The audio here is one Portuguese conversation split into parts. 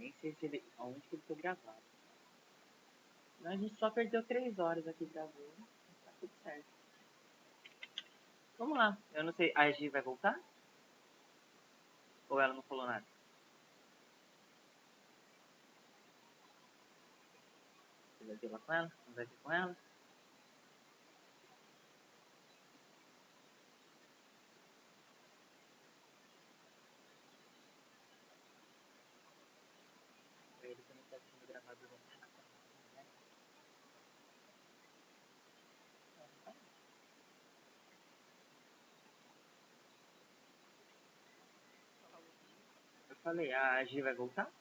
Nem sei se ele, aonde que ele foi gravado. Mas a gente só perdeu 3 horas aqui gravando. Tá tudo certo. Vamos lá. Eu não sei. A Gi vai voltar? Ou ela não falou nada? Você vai ter lá com ela? Não vai ter com ela? Ele também tá sendo gravado. Eu falei, a Gi vai voltar?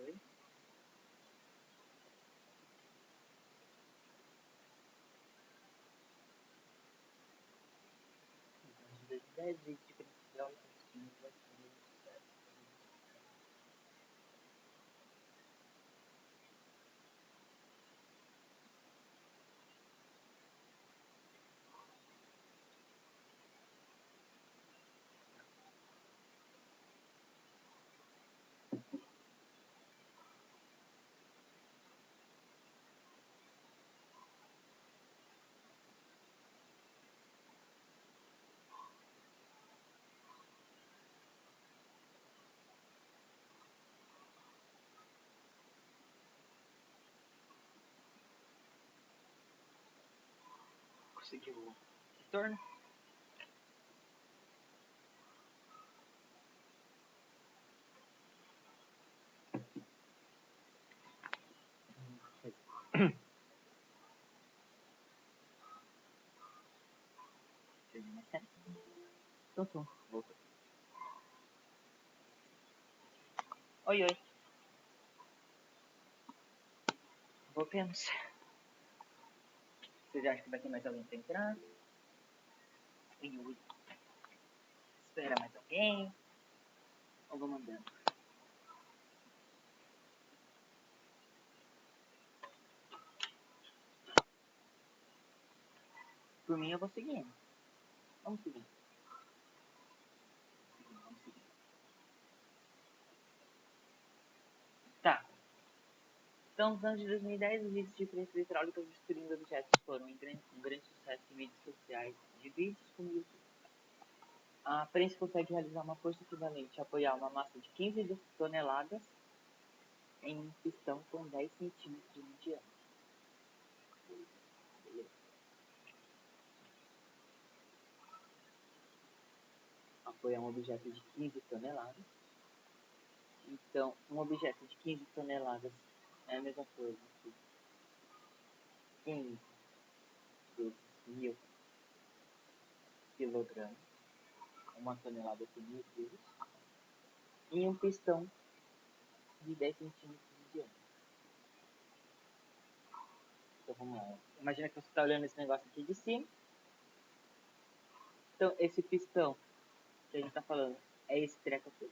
Oi? Dos 10 vídeos de principal, vai ser sucesso. Conseguiu retorno? Então, voltou. Oi, oi. Voltemos. Vocês acham que vai ter mais alguém pra entrar? Oi, oi. Espera mais alguém? Ou vou mandando? Por mim, eu vou seguindo. Vamos seguir. Vamos seguir. Tá. Então, nos anos de 2010, os vídeos de prensa hidráulica destruindo objetos foram um grande sucesso em mídias sociais de vídeos como YouTube. A prensa consegue realizar uma força equivalente a apoiar uma massa de 15 toneladas em um pistão com 10 centímetros de diâmetro. Beleza. Apoiar um objeto de 15 toneladas. Então, um objeto de 15 toneladas é a mesma coisa que 15 vezes 1000 quilogramas, uma tonelada por 1000 quilos, e um pistão de 10 centímetros de diâmetro. Então, vamos lá. Imagina que você está olhando esse negócio aqui de cima. Então, esse pistão que a gente está falando é esse treco aqui.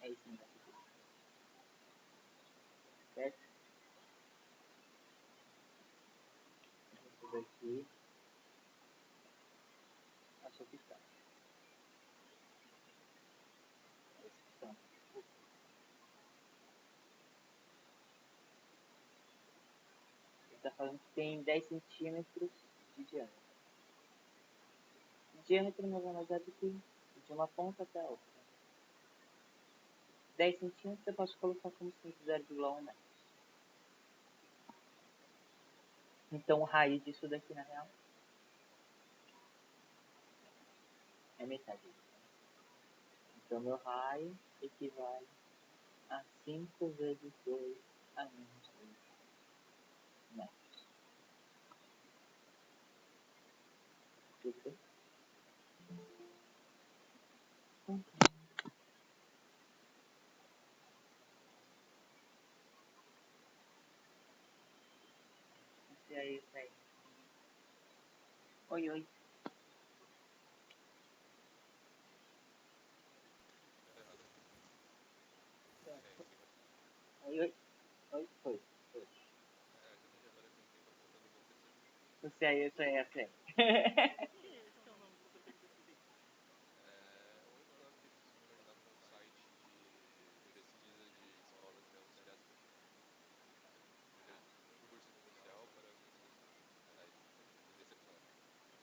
É esse negócio aqui. Certo? Esse daqui. A sua questão. Essa questão. Ele está falando que tem 10 centímetros de diâmetro. Diâmetro nada mais é do que de uma ponta até a outra. 10 centímetros eu posso colocar como se 0,1 metro. Então o raio disso daqui na real é metade. Então meu raio equivale a 5 vezes 2 a menos 2 metros. Isso. E aí, isso aí. Oi, oi. Oi, oi. Oi, foi. Você aí, isso aí, isso aí.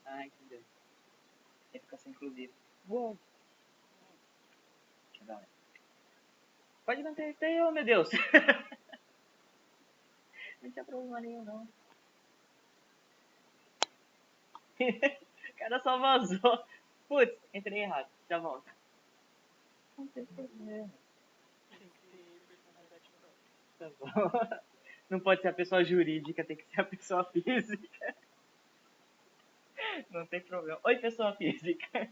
Ah, entendeu. Educação inclusiva. Uou. Que da hora. Pode manter isso aí, ô meu Deus. Não tinha problema nenhum, não. O cara só vazou. Putz, entrei errado. Já volto. Não tem problema. Tá bom. Não pode ser a pessoa jurídica, tem que ser a pessoa física. Não tem problema. Oi, pessoa física.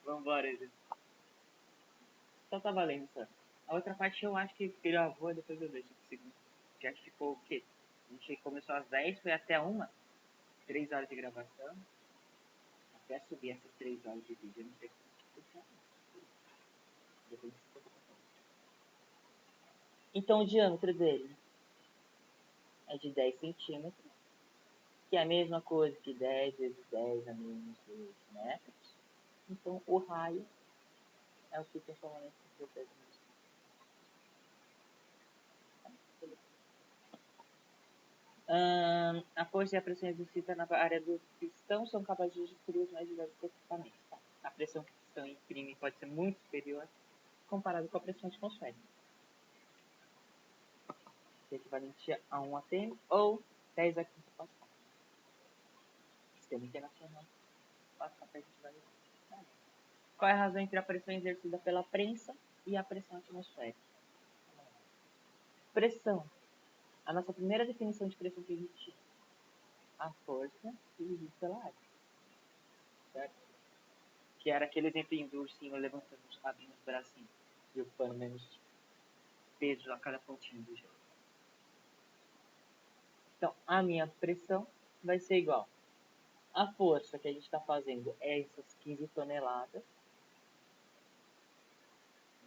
Vambora, gente. Então tá valendo, só. A outra parte eu acho que gravou, depois eu deixo. Que acho que ficou o quê? A gente começou às 10, foi até 1. 3 horas de gravação. Até subir essas 3 horas de vídeo. Eu não sei como. Depois então o diâmetro dele é de 10 centímetros, que é a mesma coisa que 10 vezes 10 a menos 2 metros. Então o raio é o que tem falando de 10 metros. A força e a pressão exercida na área do pistão são capazes de destruir os mais diversos equipamentos. Tá? A pressão que o pistão imprime pode ser muito superior comparado com a pressão atmosférica, que é equivalente a 1 atm ou 10 a 15 pascal. Sistema internacional. Pascal que a gente vai ver. Qual é a razão entre a pressão exercida pela prensa e a pressão atmosférica? Pressão. A nossa primeira definição de pressão que a gente tinha. A força dividida pela área. Certo? Que era aquele exemplinho do ursinho levantando, abrindo os bracinhos e ocupando menos peso a cada pontinho do gelo. Então, a minha pressão vai ser igual. A força que a gente está fazendo é essas 15 toneladas.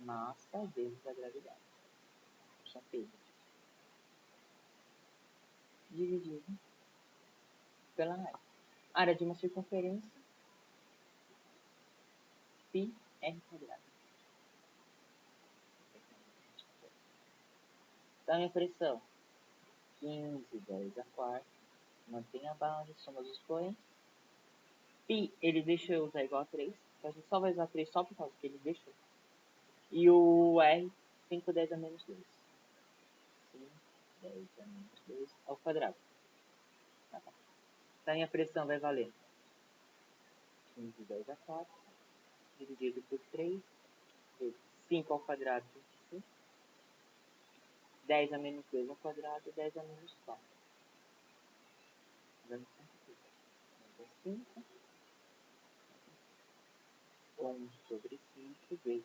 Massa vezes a gravidade. Puxa peso. Dividido pela área. Área de uma circunferência, π r quadrado. Então, a minha pressão, 15, 10 a quarta, mantém a base, soma os expoentes. Π, ele deixou eu usar igual a 3, então a gente só vai usar 3 só por causa que ele deixou. E o R, 5, 10 a menos 2. 5, 10 a menos 2 ao quadrado. Tá. Então, a minha pressão vai valer 15, 10 a 4, dividido por 3, vezes 5 ao quadrado, 25. 10 a menos 2 ao quadrado, 10 a menos 4. Dando 5. 1 sobre 5 vezes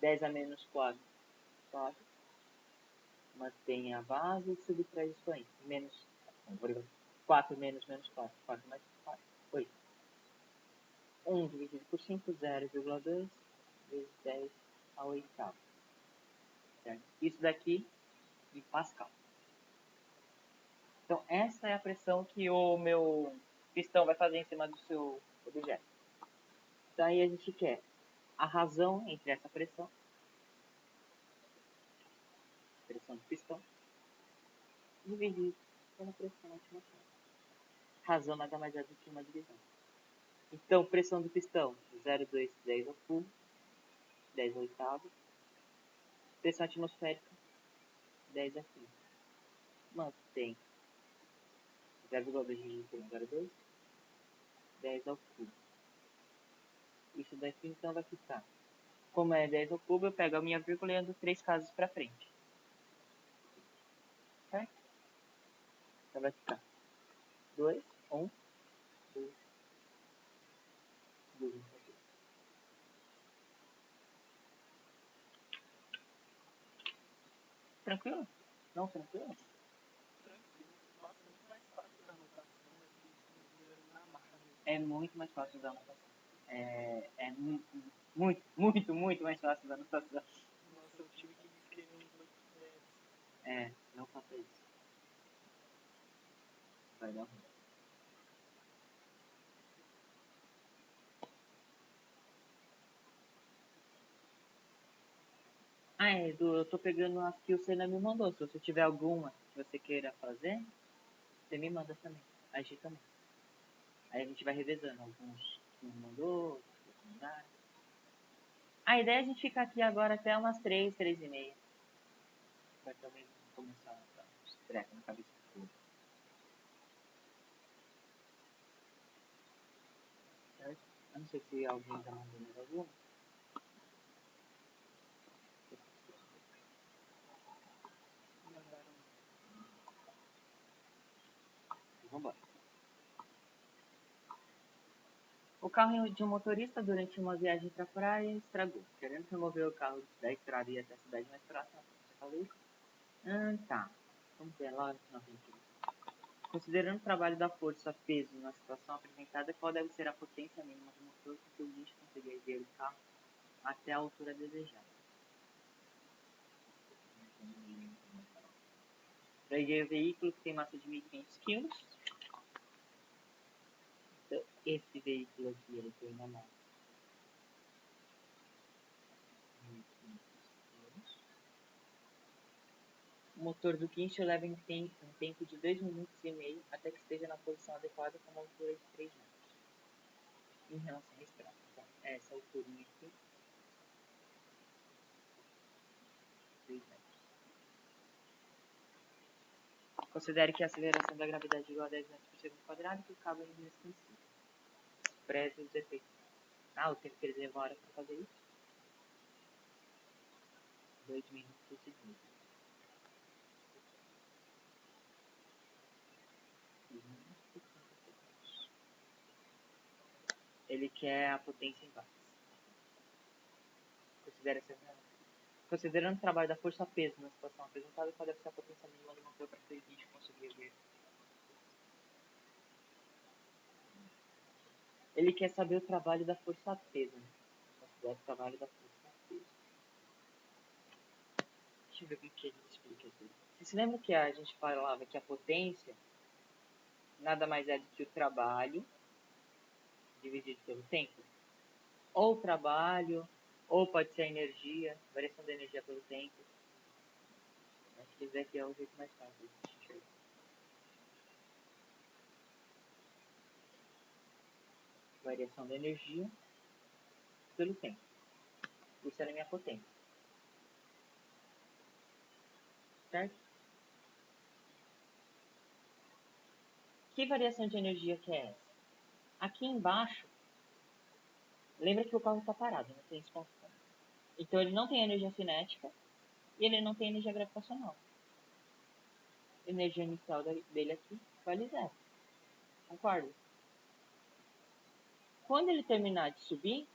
10 a menos 4, 4. Mantém a base e subtrai expoente. Menos 4 menos 4. 4 mais 4, 8. 1 dividido por 5, 0,2 vezes 10 a oitava. certo? Isso daqui em Pascal. Então, essa é a pressão que o meu pistão vai fazer em cima do seu objeto. Daí a gente quer a razão entre essa pressão do pistão, dividido pela pressão atmosférica. Razão nada mais é do que uma divisão. Então, pressão do pistão, 0,210 ao cubo, 10 oitavos. Pressão atmosférica, 10 a 15. Mantém 0,2 dividido por 1,02, 10 ao cubo. Isso daqui então vai ficar. Como é 10 ao cubo, eu pego a minha vírgula e ando 3 casas para frente. Certo? Então vai ficar 2, 1, 2, 2, 1, 2. Tranquilo? Não, tranquilo? É muito mais fácil da anotação. É muito mais fácil da anotação. Nossa, eu tive que escrever uns documentos. Não faça isso. Vai dar ruim. Edu, eu tô pegando as que o Senna me mandou. Se você tiver alguma que você queira fazer, você me manda também. A gente também. Aí a gente vai revezando. Alguns que me mandou, outros que mandaram. A ideia é a gente ficar aqui agora até umas 3, 3 e meia. Vai também começar a dar uns trecos na cabeça do povo. Certo? Eu não sei se alguém já mandou mais alguma. Vambora. O carro de um motorista, durante uma viagem para a praia, estragou. Querendo remover o carro da estrada e ir até a cidade mais próxima, você falou isso? Tá. Vamos ver lá no final do Considerando o trabalho da força peso na situação apresentada, qual deve ser a potência mínima do motor com que o guincho conseguir erguer o carro até a altura desejada? Para erguer o veículo que tem massa de 1.500 kg, então, esse veículo aqui ele tem uma massa de 1.500 kg. O motor do guincho leva um tempo de 2 minutos e meio até que esteja na posição adequada com uma altura de 3 metros. Em relação à estrada, então, essa altura aqui, 3 metros. Considere que a aceleração da gravidade é igual a 10 metros por segundo quadrado e que o cabo é inextensível. Preze os efeitos. O tempo que ele demora para fazer isso? 2 minutos e meio. Ele quer a potência em watts. Considerando o trabalho da força-peso na situação apresentada, qual deve ser a potência mínima do motor para que o guincho conseguir ver? Ele quer saber o trabalho da força-peso. Né? Considera o trabalho da força-peso. Deixa eu ver como que a gente explica aqui. Você se lembra que a gente falava que a potência nada mais é do que o trabalho dividido pelo tempo? Ou trabalho, ou pode ser a energia, variação da energia pelo tempo. Acho que esse aqui é o jeito mais fácil de enxergar. Variação da energia pelo tempo. Isso era a minha potência. Certo? Que variação de energia que é essa? Aqui embaixo, lembra que o carro está parado, não tem expansão. Então ele não tem energia cinética e ele não tem energia gravitacional. A energia inicial dele aqui vale zero. Concorda? Quando ele terminar de subir,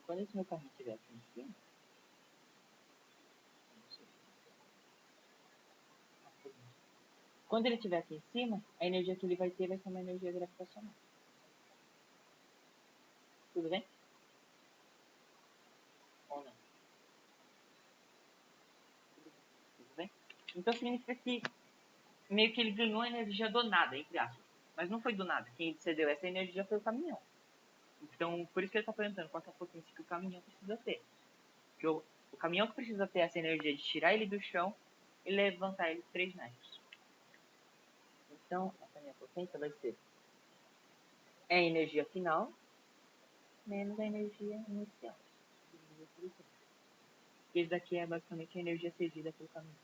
quando esse meu carrinho estiver aqui em cima, quando ele estiver aqui em cima, a energia que ele vai ter vai ser uma energia gravitacional. Tudo bem? Então significa que meio que ele ganhou energia do nada, entre aspas. Mas não foi do nada. Quem cedeu essa energia foi o caminhão. Então, por isso que ele está perguntando qual é a potência que o caminhão precisa ter. Porque o caminhão que precisa ter essa energia de tirar ele do chão e levantar ele 3 metros. Então, essa minha potência vai ser a energia final menos a energia inicial. Isso daqui é basicamente a energia cedida pelo caminhão.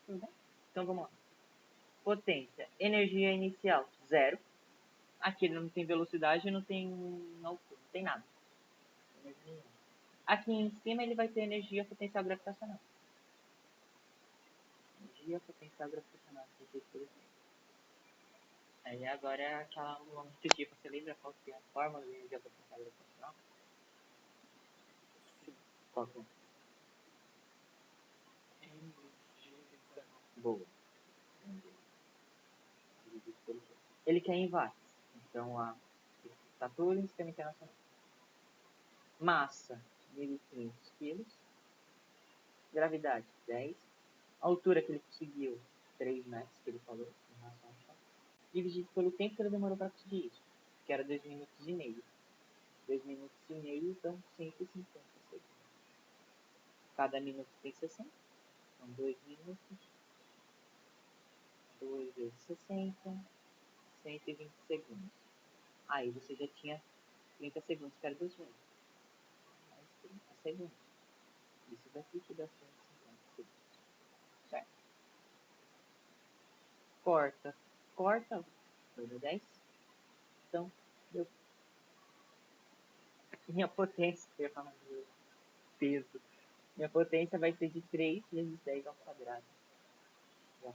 Tudo bem? Então vamos lá. Potência. Energia inicial, 0. Aqui ele não tem velocidade, não tem altura, não tem nada. Aqui em cima ele vai ter energia potencial gravitacional. Energia potencial gravitacional. Aí agora é aquela multiplicativa. Você lembra qual que é a fórmula de energia potencial gravitacional? Qual que é? Boa. Ele quer em watts. Então, a temperatura em sistema internacional. Massa, 1.500 kg. Gravidade, 10. A altura que ele conseguiu, 3 metros, que ele falou, em relação ao chão. Dividido pelo tempo que ele demorou para conseguir isso, que era 2 minutos e meio. 2 minutos e meio, então 150 segundos. Cada minuto tem 60. Então, 2 minutos. 2 vezes 60. 120 segundos. Aí você já tinha 30 segundos, que era 2 minutos. Mais 30 segundos. Isso daqui que dá 150 segundos. Certo? Corta. Corta. Foi 10. Então, deu. Minha potência, eu ia falar de peso. Minha potência vai ser de 3 vezes 10 ao quadrado. Já.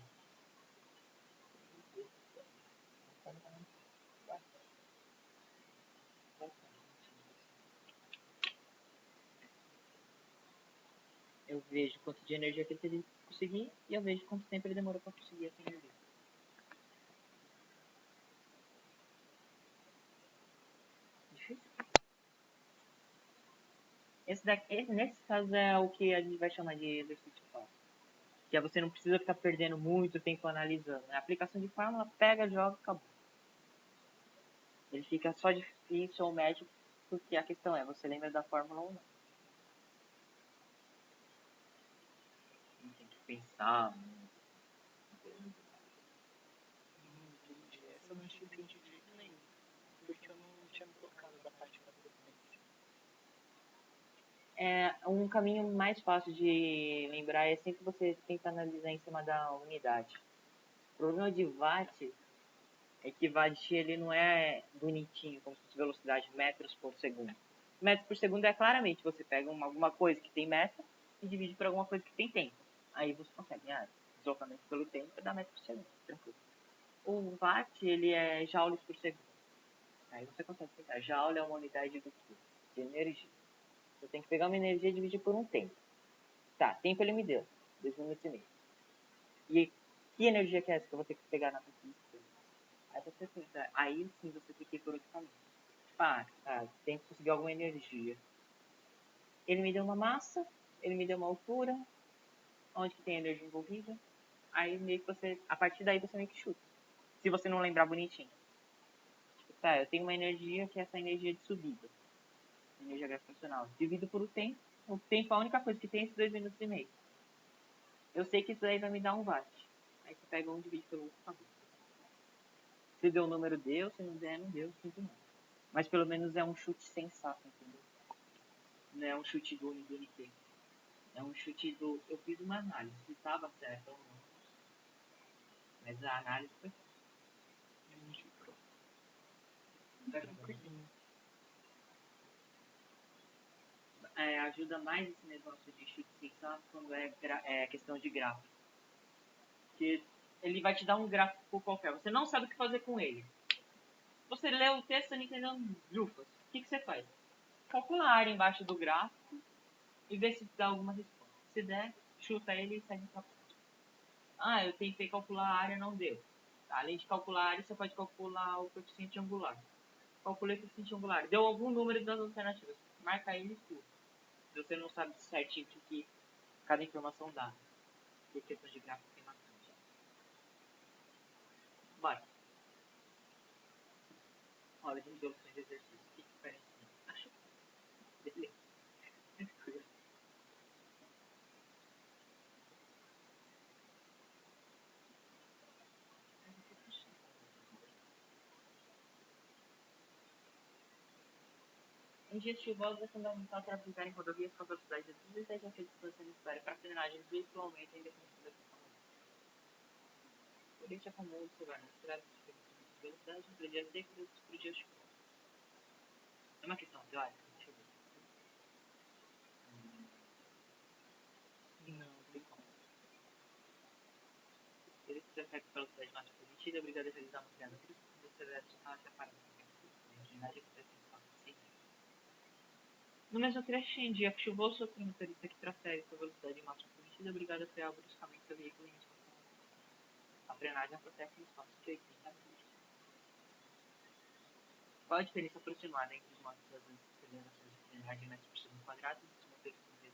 Eu vejo quanto de energia que ele conseguir e eu vejo quanto tempo ele demorou para conseguir essa energia. Difícil? Nesse caso é o que a gente vai chamar de exercício fácil. Que é você não precisa ficar perdendo muito tempo analisando. A aplicação de fórmula, pega, joga, acabou. Ele fica só difícil ou médio porque a questão é, você lembra da fórmula ou não? Não tem que pensar. Entendi. Essa eu não tinha entendido de jeito nenhum. Porque eu não tinha me tocado da parte da potência. Um caminho mais fácil de lembrar é sempre você tentar analisar em cima da unidade. O problema de watt é que watt ele não é bonitinho, como se fosse velocidade metros por segundo. Metros por segundo é claramente você pega alguma coisa que tem metro e divide por alguma coisa que tem tempo. Aí você consegue, deslocamento pelo tempo dá metros por segundo, tranquilo. O watt ele é joules por segundo. Aí você consegue pensar, joule é uma unidade do quê? De energia. Eu tenho que pegar uma energia e dividir por um tempo. Tá, tempo ele me deu. 2 minutos e meio. E que energia que é essa que eu vou ter que pegar na potência? Aí você pensa, aí sim você tem que ir por outro caminho. Tem que conseguir alguma energia. Ele me deu uma massa, ele me deu uma altura, onde que tem energia envolvida. Aí meio que você, a partir daí você meio que chuta. Se você não lembrar bonitinho. Tipo, eu tenho uma energia que é essa energia de subida. Energia gravitacional. Divido por o tempo. O tempo, a única coisa que tem é esses 2 minutos e meio. Eu sei que isso aí vai me dar 1 watt. Aí você pega um e divide pelo outro, acabou. Se deu o número, deu. Se não der, não deu. Sinto não. Mas pelo menos é um chute sensato, entendeu? Não é um chute do NT. É um chute do... Eu fiz uma análise. Se estava certo ou não. Mas a análise foi... Tranquilinho. Ajuda mais esse negócio de chute sensato quando é questão de gráfico. Porque ele vai te dar um gráfico qualquer. Você não sabe o que fazer com ele. Você lê o texto e não entendeu lufas. O que você faz? Calcula a área embaixo do gráfico e vê se dá alguma resposta. Se der, chuta ele e segue pra próxima. Ah, eu tentei calcular a área, não deu. Além de calcular a área, você pode calcular o coeficiente angular. Calculei o coeficiente angular. Deu algum número das alternativas. Marca ele e tudo. Se você não sabe certinho o que cada informação dá. Que questão de gráfico tem bastante. Bora. Olha, a gente deu opções de exercício. O que parece? Acho. Beleza. Em dias chuvosos é fundamental traficar em rodovias com velocidade de 17 a distância necessária para a frenagem do veículo aumenta em definição da questão. Por isso é comum observar nas estradas de velocidade entre dias secos e para dias chuvosos. É uma questão teórica? Deixa eu ver. Não, tem como. Ele se trafega com velocidade máxima permitida, é obrigado a realizar uma freada brusca quando acelera de carro até parar. No mesmo trecho, em dia chuvoso, o motorista que trafega com a velocidade máxima permitida é obrigado a frear bruscamente seu veículo em resposta. A frenagem acontece no espaço de 80 metros. Qual a diferença aproximada entre os modos das acelerações de frenagem metros por segundo quadrado e dos motoristas de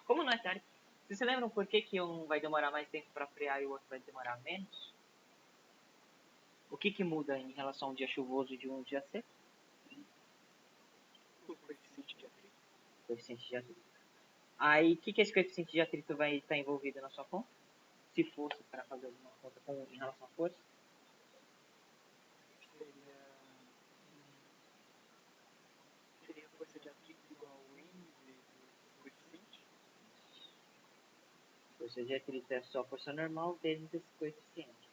Como não é teórico? Vocês se lembram por que um vai demorar mais tempo para frear e o outro vai demorar menos? O que muda em relação a um dia chuvoso e de um dia seco? O coeficiente de atrito. Coeficiente de atrito. Aí, o que esse coeficiente de atrito vai estar envolvido na sua conta? Se fosse para fazer alguma conta em relação à força? Seria força de atrito igual ao M vezes o coeficiente? Força de atrito é só a força normal vezes esse coeficiente.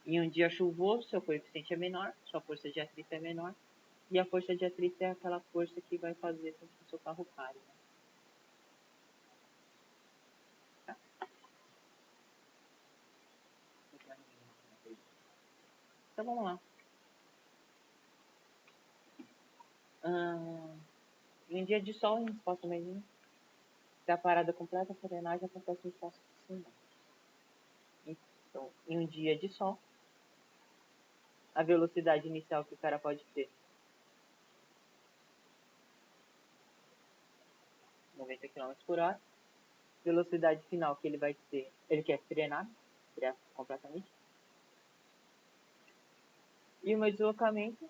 Em um dia chuvoso, seu coeficiente é menor, sua força de atrito é menor, e a força de atrito é aquela força que vai fazer com que o seu carro pare. Né? Tá? Então vamos lá. Em dia de sol, em espaço mediano, se a parada completa, a frenagem acontece em espaço de 5 metros. Então, em um dia de sol, a velocidade inicial que o cara pode ter 90 km por hora. Velocidade final que ele vai ter, ele quer frear completamente. E o meu deslocamento,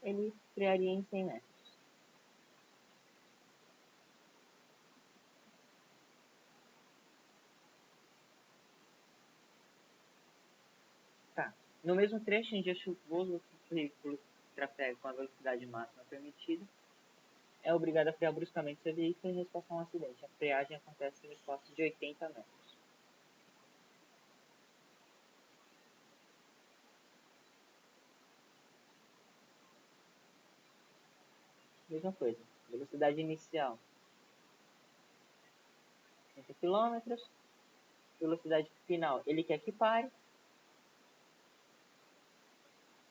ele frearia em 100 metros. Tá. No mesmo trecho, em dia chuvoso, o veículo trafega com a velocidade máxima permitida é obrigado a frear bruscamente seu veículo em resposta a um acidente. A freagem acontece no espaço de 80 metros. Mesma coisa. Velocidade inicial 30 km. Velocidade final, ele quer que pare.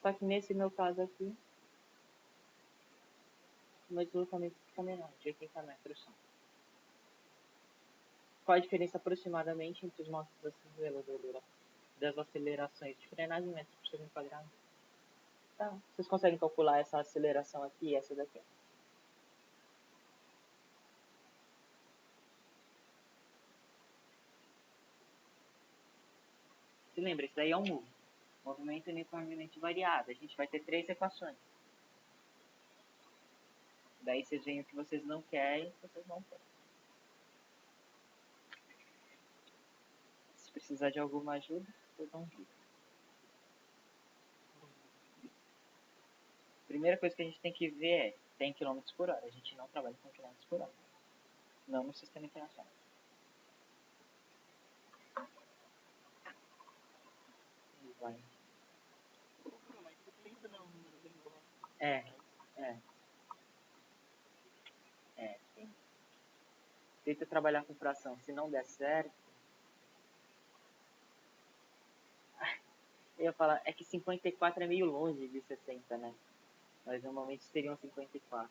Só que nesse meu caso aqui, o meu deslocamento fica menor, de 80 metros só. Qual a diferença aproximadamente entre os modos das acelerações de frenagem em metros por segundo quadrado? Tá. Vocês conseguem calcular essa aceleração aqui e essa daqui? Se lembra, isso daí é um movimento uniformemente variado. A gente vai ter 3 equações. Daí vocês veem o que vocês não querem e o que vocês não querem. Se precisar de alguma ajuda, vocês dão um jeito. Primeira coisa que a gente tem que ver é 100 km por hora. A gente não trabalha com km por hora. Não no sistema internacional. Vai. É. Tenta trabalhar com fração. Se não der certo, eu ia falar, é que 54 é meio longe de 60, né? Mas normalmente seriam 54.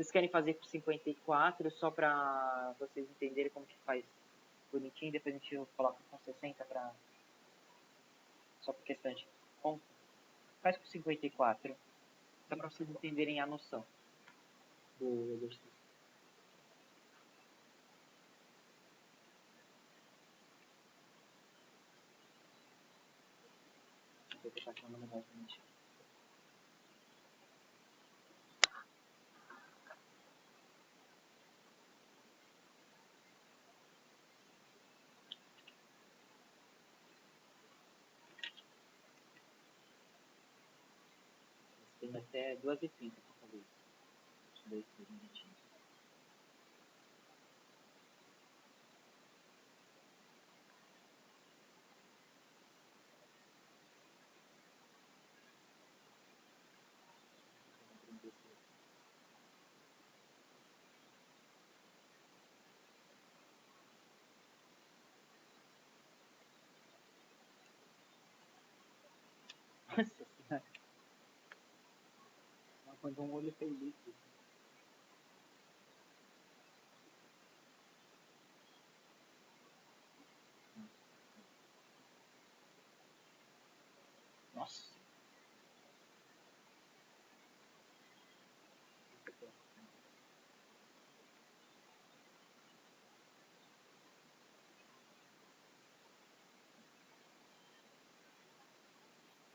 Vocês querem fazer com 54 só pra vocês entenderem como que faz bonitinho, depois a gente coloca com 60 pra... só por questão de conta. Faz com 54, só pra vocês entenderem a noção do exercício. Vou deixar aqui no lugar pra gente. Tem até 2h30 pra fazer isso. Os dois minutinhos. Nossa senhora. Quando um olho fez isso. Nossa.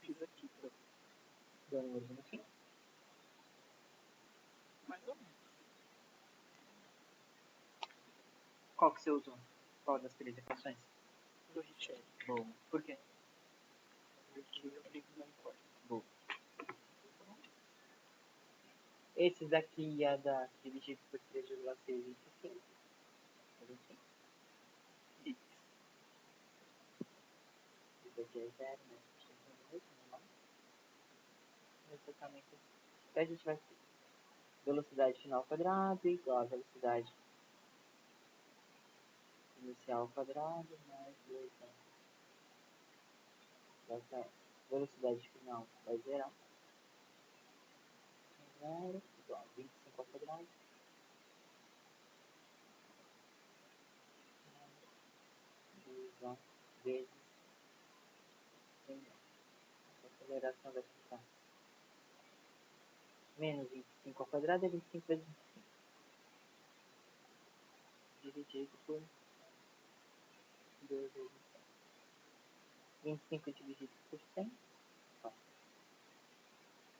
Fiz aqui, pra Dando um no fim. mais ou menos. Qual que você usou? Qual das três equações? Do Richelli. Boa. Por quê? Porque eu brinco não importa. Boa. Esses daqui ia dar dividido por 3,6 e 25. Isso. Isso aqui é 0, né? Exatamente. Então a gente vai ter velocidade final ao quadrado igual a velocidade inicial ao quadrado mais 2, né? Velocidade final vai zerar. 0 igual a 25 ao quadrado. Vezes 100. A aceleração vai ficar menos 25 ao quadrado é 25 vezes 25. Dividido por 2 vezes 100. 25 dividido por 100. Ó.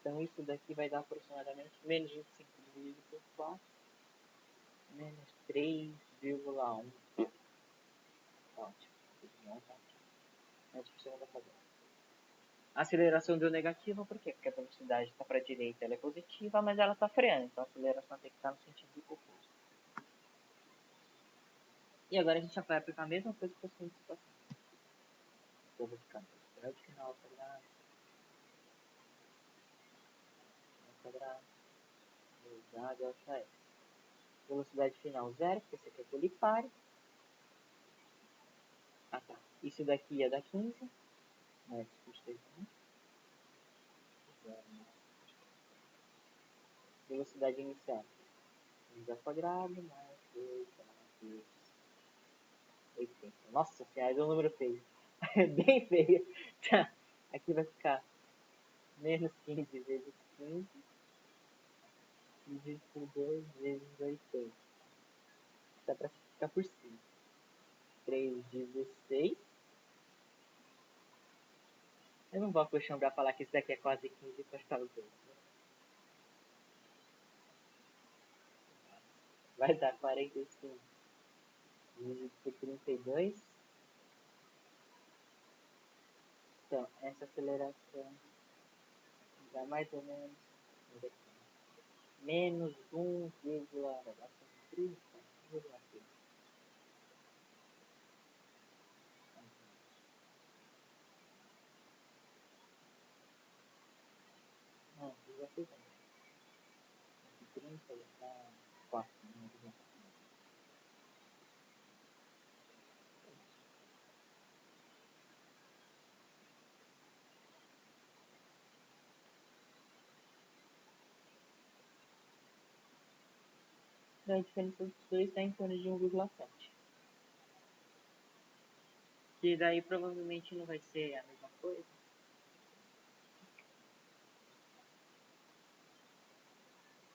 Então isso daqui vai dar aproximadamente menos 25 dividido por 4. Menos 3,1. Ótimo. A aceleração deu negativa, por quê? Porque a velocidade está para a direita, ela é positiva, mas ela está freando, então a aceleração tem que estar no sentido oposto. E agora a gente já vai aplicar a mesma coisa para a segunda situação. Eu vou ficar no velocidade final ao quadrado, vezes a delta S. Velocidade final 0, porque você quer que ele pare. Ah tá, isso daqui ia dar 15, né? Velocidade inicial, 15 ao quadrado, mais 2, 80. Nossa senhora, deu um número feio. Bem feio. Tá, aqui vai ficar menos 15 vezes 15, dividido por 2 vezes 80. Dá pra ficar por cima. 3,16. Eu não vou acostumbrar a falar que isso daqui é quase 15 para ficar os dois. Né? Vai dar 45 dividido por 32. Então, essa aceleração dá mais ou menos menos 1,3. Não, já fiz 30, dá 4. A diferença dos dois está em torno de 1,7. Que daí provavelmente não vai ser a mesma coisa.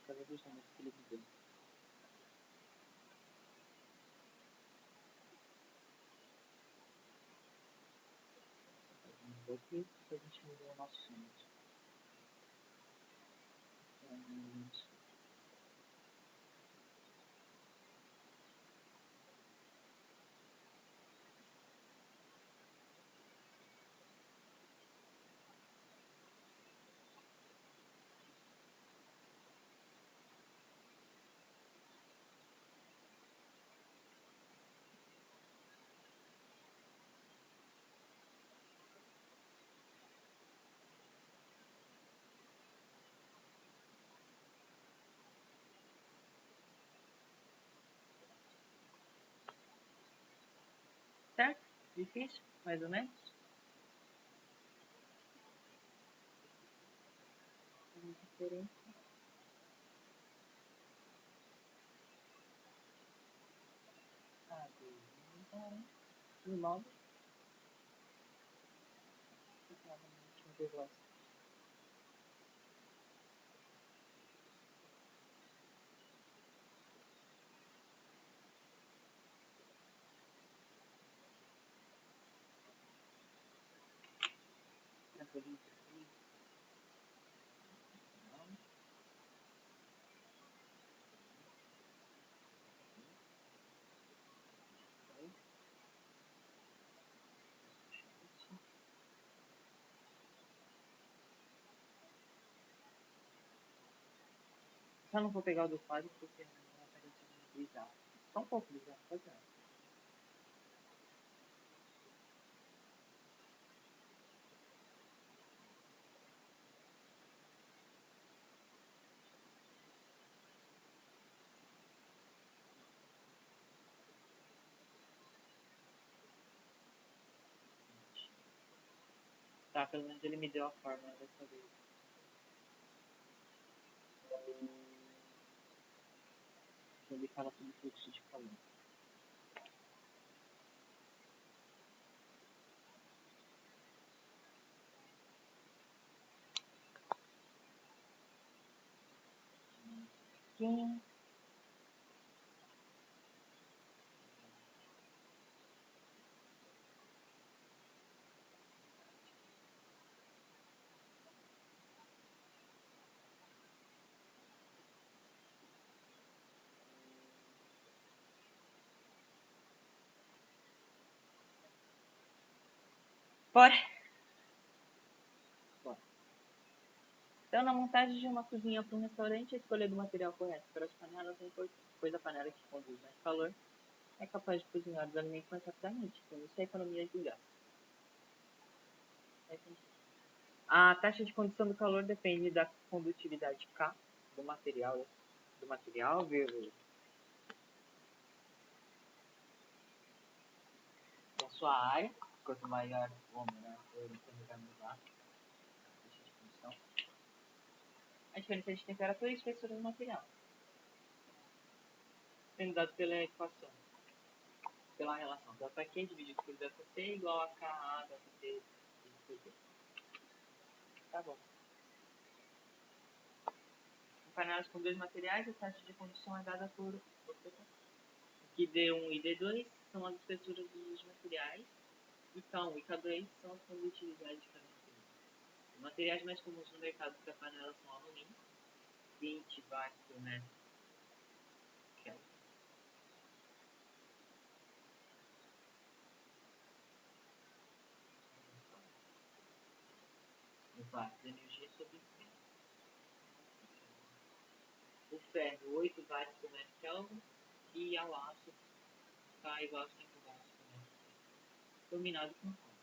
Cada vez mais que ele mudou. Aqui, a gente mudou o nosso centro. Certo? Difícil, mais ou menos. Diferente. Imóvel. Só não vou pegar o do quadro porque não vai ser bizarro. Só um pouco bizarro, pode ser. Tá, pelo menos ele me deu a forma dessa vez. Ele fala sobre fluxo de calor. Sim. Bora! Bora. Então, na montagem de uma cozinha para um restaurante, a escolha do material correto para as panelas é importante, pois a panela que conduz mais calor é capaz de cozinhar os alimentos mais rapidamente, com isso a economia de gás. A taxa de condução do calor depende da condutividade K do material, da sua área. Quanto maior ou menor for, então vai mudar a taxa de condução. A diferença de temperatura e espessura do material, sendo dado pela equação, pela relação delta Q dividido por delta T igual a KA delta T dividido por T. Tá bom. Em panelas com dois materiais, a taxa de condução é dada por que D1 e D2 são as espessuras dos materiais, e K1 e K2 são as condutividades para materiais. Os materiais mais comuns no mercado para panelas são alumínio, 20 watts por metro Kelvin. Watts de energia sobre tempo. O ferro, 8 watts por metro Kelvin, e ao aço K igual a 5 watts por metro Kelvin. Combinado com cobre.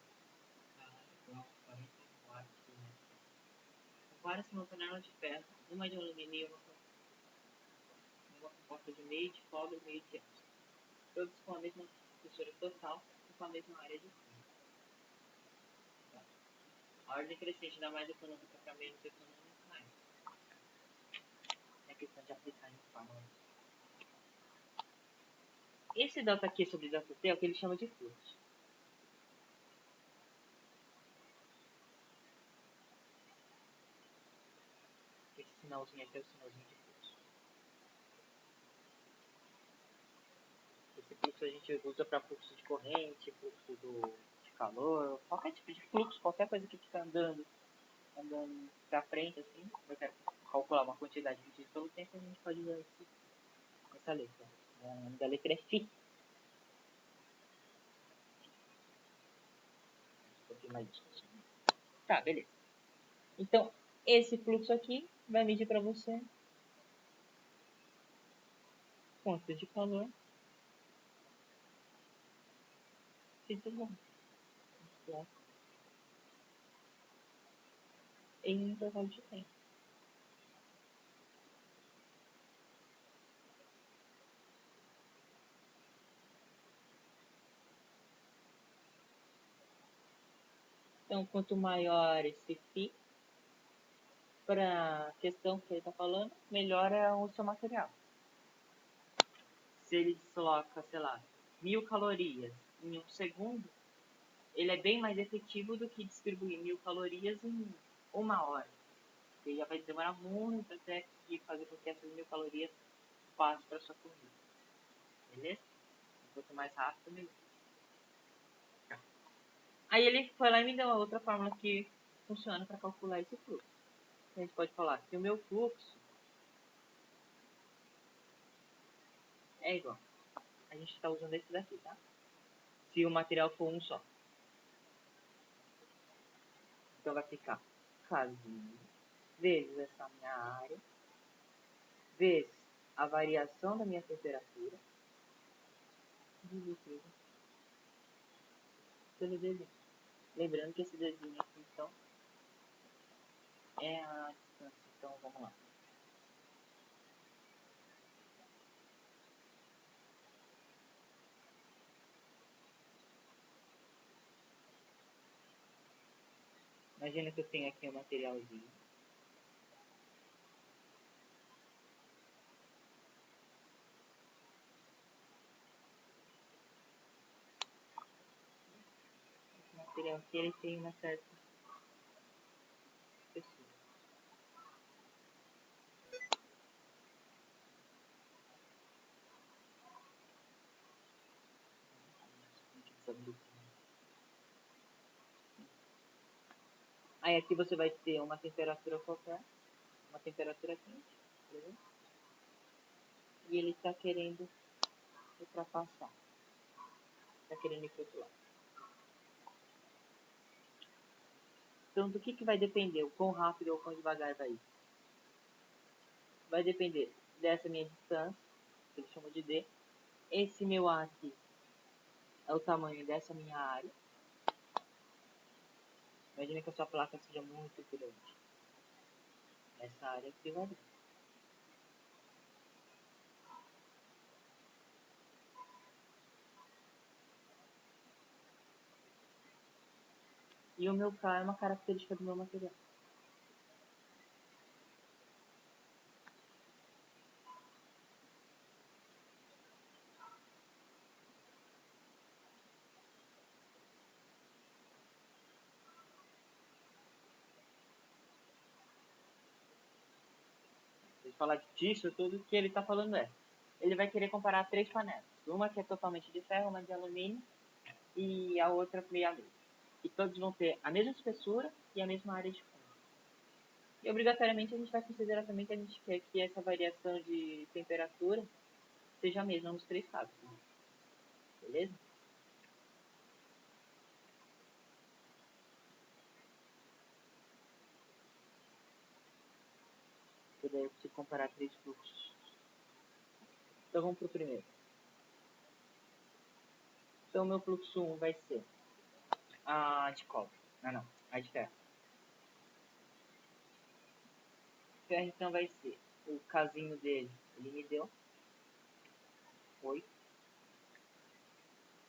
K igual a 40 watts por metro Kelvin. Compara-se uma panela de ferro, uma de alumínio e uma composta de meio de cobre e meio de aço. Todos com a mesma espessura total e com a mesma área de fundo. Tá. A ordem crescente da mais econômica para menos econômica é questão de aplicar em fórmula. esse ΔQ sobre ΔT é o que ele chama de fluxo. Esse sinalzinho aqui é o sinalzinho de fluxo. Esse fluxo a gente usa para fluxo de corrente, fluxo de calor, qualquer tipo de fluxo, qualquer coisa que fica andando para frente, assim. Eu quero calcular uma quantidade de pelo tempo, a gente pode usar essa letra. O nome da letra é Φ. Tá, beleza. Então, esse fluxo aqui vai medir para você quanto de calor se desloca em um intervalo de tempo. Então, quanto maior esse φ, para a questão que ele está falando, melhor é o seu material. Se ele desloca, sei lá, 1000 calorias em um segundo, ele é bem mais efetivo do que distribuir 1000 calorias em uma hora. Porque já vai demorar muito até conseguir fazer com que essas 1000 calorias passem para sua comida. Beleza? Quanto mais rápido, melhor. Aí ele foi lá e me deu uma outra fórmula que funciona para calcular esse fluxo. A gente pode falar que o meu fluxo é igual. A gente está usando esse daqui, tá? Se o material for um só. Então vai ficar casinho vezes essa minha área, vezes a variação da minha temperatura, dividido pelo desenho. Lembrando que esse desenho aqui, então, é a distância. Então, vamos lá. Imagina que eu tenho aqui um materialzinho. Esse material aqui, ele tem uma certa espessura. Aí aqui você vai ter uma temperatura qualquer, uma temperatura quente, por exemplo, e ele está querendo ultrapassar, está querendo ir para o outro lado. Então, do que vai depender? O quão rápido ou quão devagar vai ir? Vai depender dessa minha distância, que eles chamam de D. Esse meu A aqui é o tamanho dessa minha área. Imagina que a sua placa seja muito grande. Essa área aqui vai dar. E o meu K é uma característica do meu material. Se falar disso, tudo que ele está falando ele vai querer comparar 3 panelas. Uma que é totalmente de ferro, uma de alumínio e a outra meio a meio. E todos vão ter a mesma espessura e a mesma área de fundo. E obrigatoriamente a gente vai considerar também que a gente quer que essa variação de temperatura seja a mesma nos 3 casos. Né? Beleza? E daí eu preciso comparar 3 fluxos. Então vamos para o primeiro. Então o meu fluxo 1 vai ser a de cobre. Não, a de ferro. Ferro então vai ser o casinho dele, ele me deu 8.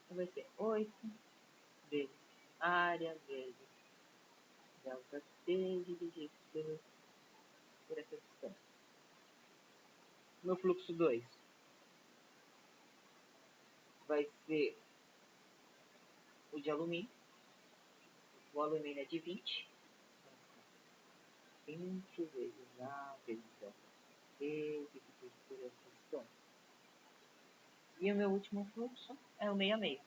Então vai ser 8 vezes área vezes delta T dividido por essa distância. Meu fluxo 2 vai ser o de alumínio. O alumínio é de 20. 20 vezes A vezes delta T dividido por essa distância. E o meu último fluxo é o meio a meio.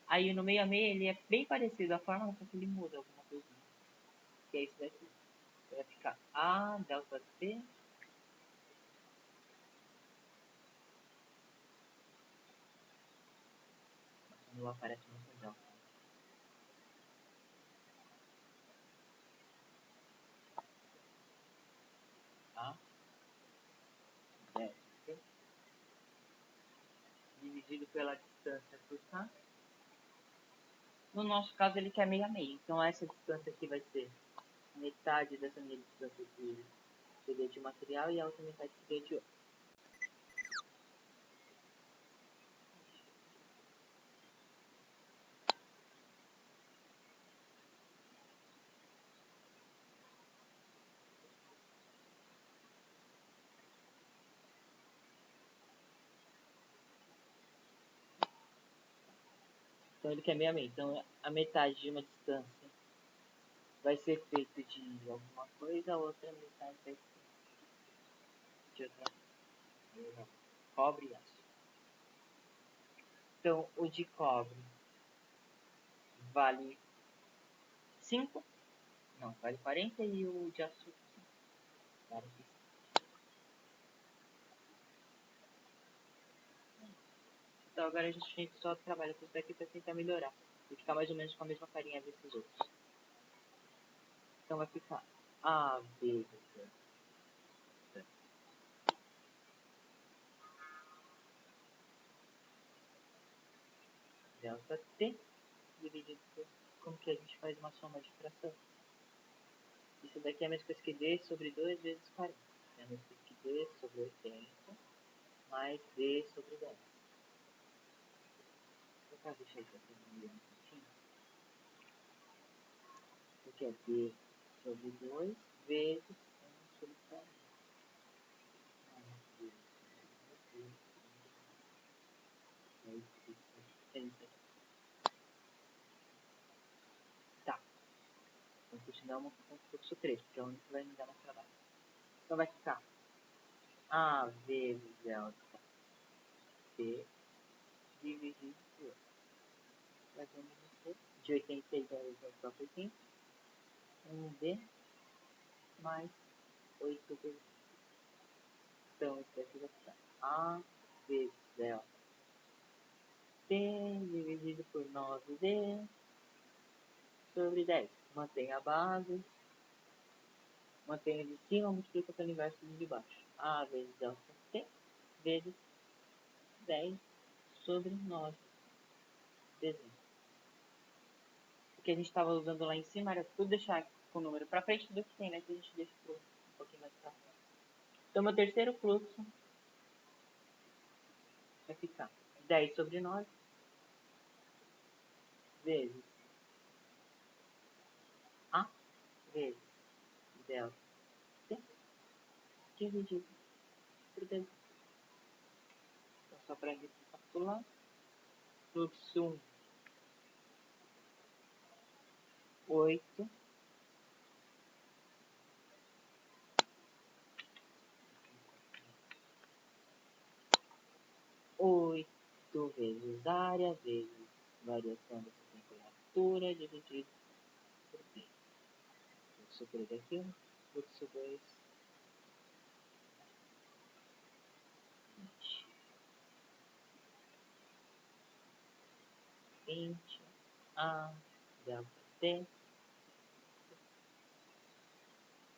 Aí no meio a meio ele é bem parecido, a fórmula, só que ele muda alguma coisinha. Que é isso daqui. Vai ficar A delta T não aparece no delta. A delta T dividido pela distância por K. No nosso caso ele quer meio a meio, então essa distância aqui vai ser metade dessa minha distância aqui seria de material e a outra metade seria de outro. Então ele quer meio a meio, então a metade de uma distância vai ser feito de alguma coisa, a outra metade vai ser de outra coisa. Cobre e aço. Então o de cobre vale 5, não, vale 40 e o de aço 5. Vale 5. Então agora a gente só trabalha com isso daqui para tentar melhorar e ficar mais ou menos com a mesma carinha desses outros. Então vai ficar A vezes delta T dividido por como que a gente faz uma soma de fração. Isso daqui é a mesma coisa que D sobre 2 vezes 40. É a mesma coisa que D sobre 80 mais D sobre 10. Vou deixar isso aqui no meio um pouquinho. Isso aqui é D sobre 2 vezes 1 sobre 40. Mais D sobre 2 vezes 1. Tá. Então continuamos com o fluxo 3, porque é o único que vai me dar mais trabalho. Então vai ficar A vezes delta T dividido por. Vai ser de 82 ao próprio 80. 1D mais 8D. Então isso aqui vai ficar A vezes delta T dividido por 9D sobre 10. Mantém a base. Mantém a de cima, multiplica pelo inverso de baixo. A vezes delta T vezes 10 sobre 9 dezembro. O que a gente estava usando lá em cima era tudo deixar com o número para frente, tudo que tem, né? Que a gente deixa um pouquinho mais para frente. Então, meu terceiro fluxo vai ficar 10 sobre 9 vezes A vezes delta T dividido por dezembro. Então, só para recapitular, fluxo 1, 8 vezes área vezes variação dessa temperatura dividido por T. Fluxo 3 aqui, fluxo 2, 20 A delta T.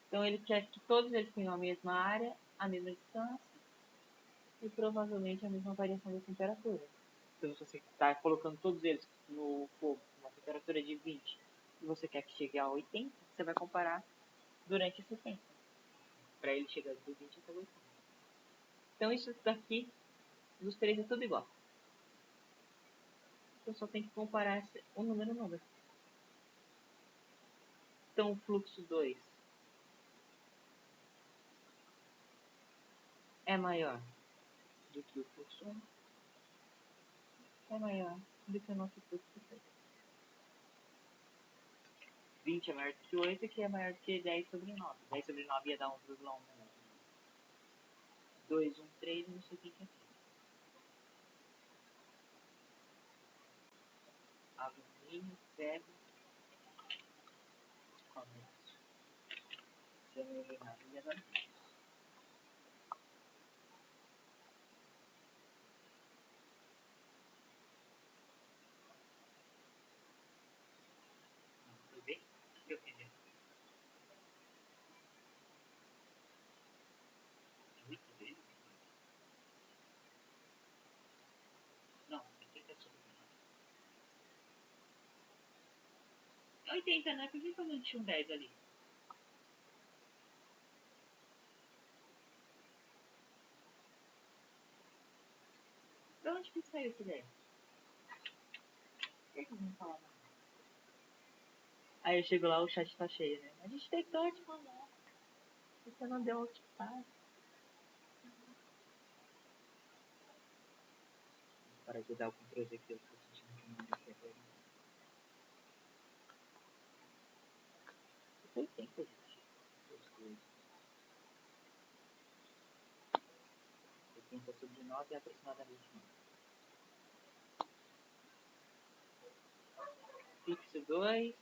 Então ele quer que todos eles tenham a mesma área, a mesma distância e provavelmente a mesma variação da temperatura. Então se você está colocando todos eles no fogo na temperatura de 20 e você quer que chegue a 80, você vai comparar durante esse tempo, para ele chegar de 20 até 80. Então isso daqui, dos três é tudo igual. Eu só tenho que comparar o número. Então o fluxo 2 é maior temos aqui o fluxo 1, que é maior do que o nosso fluxo 2. 20 é maior do que 8, que é maior do que 10 sobre 9. 10 sobre 9 ia dar 1,1. 2, 1, 3, não sei o que é aqui. Alumínio, ferro, comédio. Se eu não me engano, ia dar 10. Não, ver? O que eu fiz? 8 vezes? Não, 80 sobre 9. 80, né? Por que eu não tinha um 10 ali? De onde que saiu esse 10? Por que eles não falaram nada? Aí eu chego lá, o chat tá cheio, né? A gente tem que te mandar. Você não deu outro passo. Para ajudar o Ctrl Z que eu tô sentindo que não deu certo. Foi tempo, gente. 80 sobre 9 é aproximadamente 9. Fluxo 2,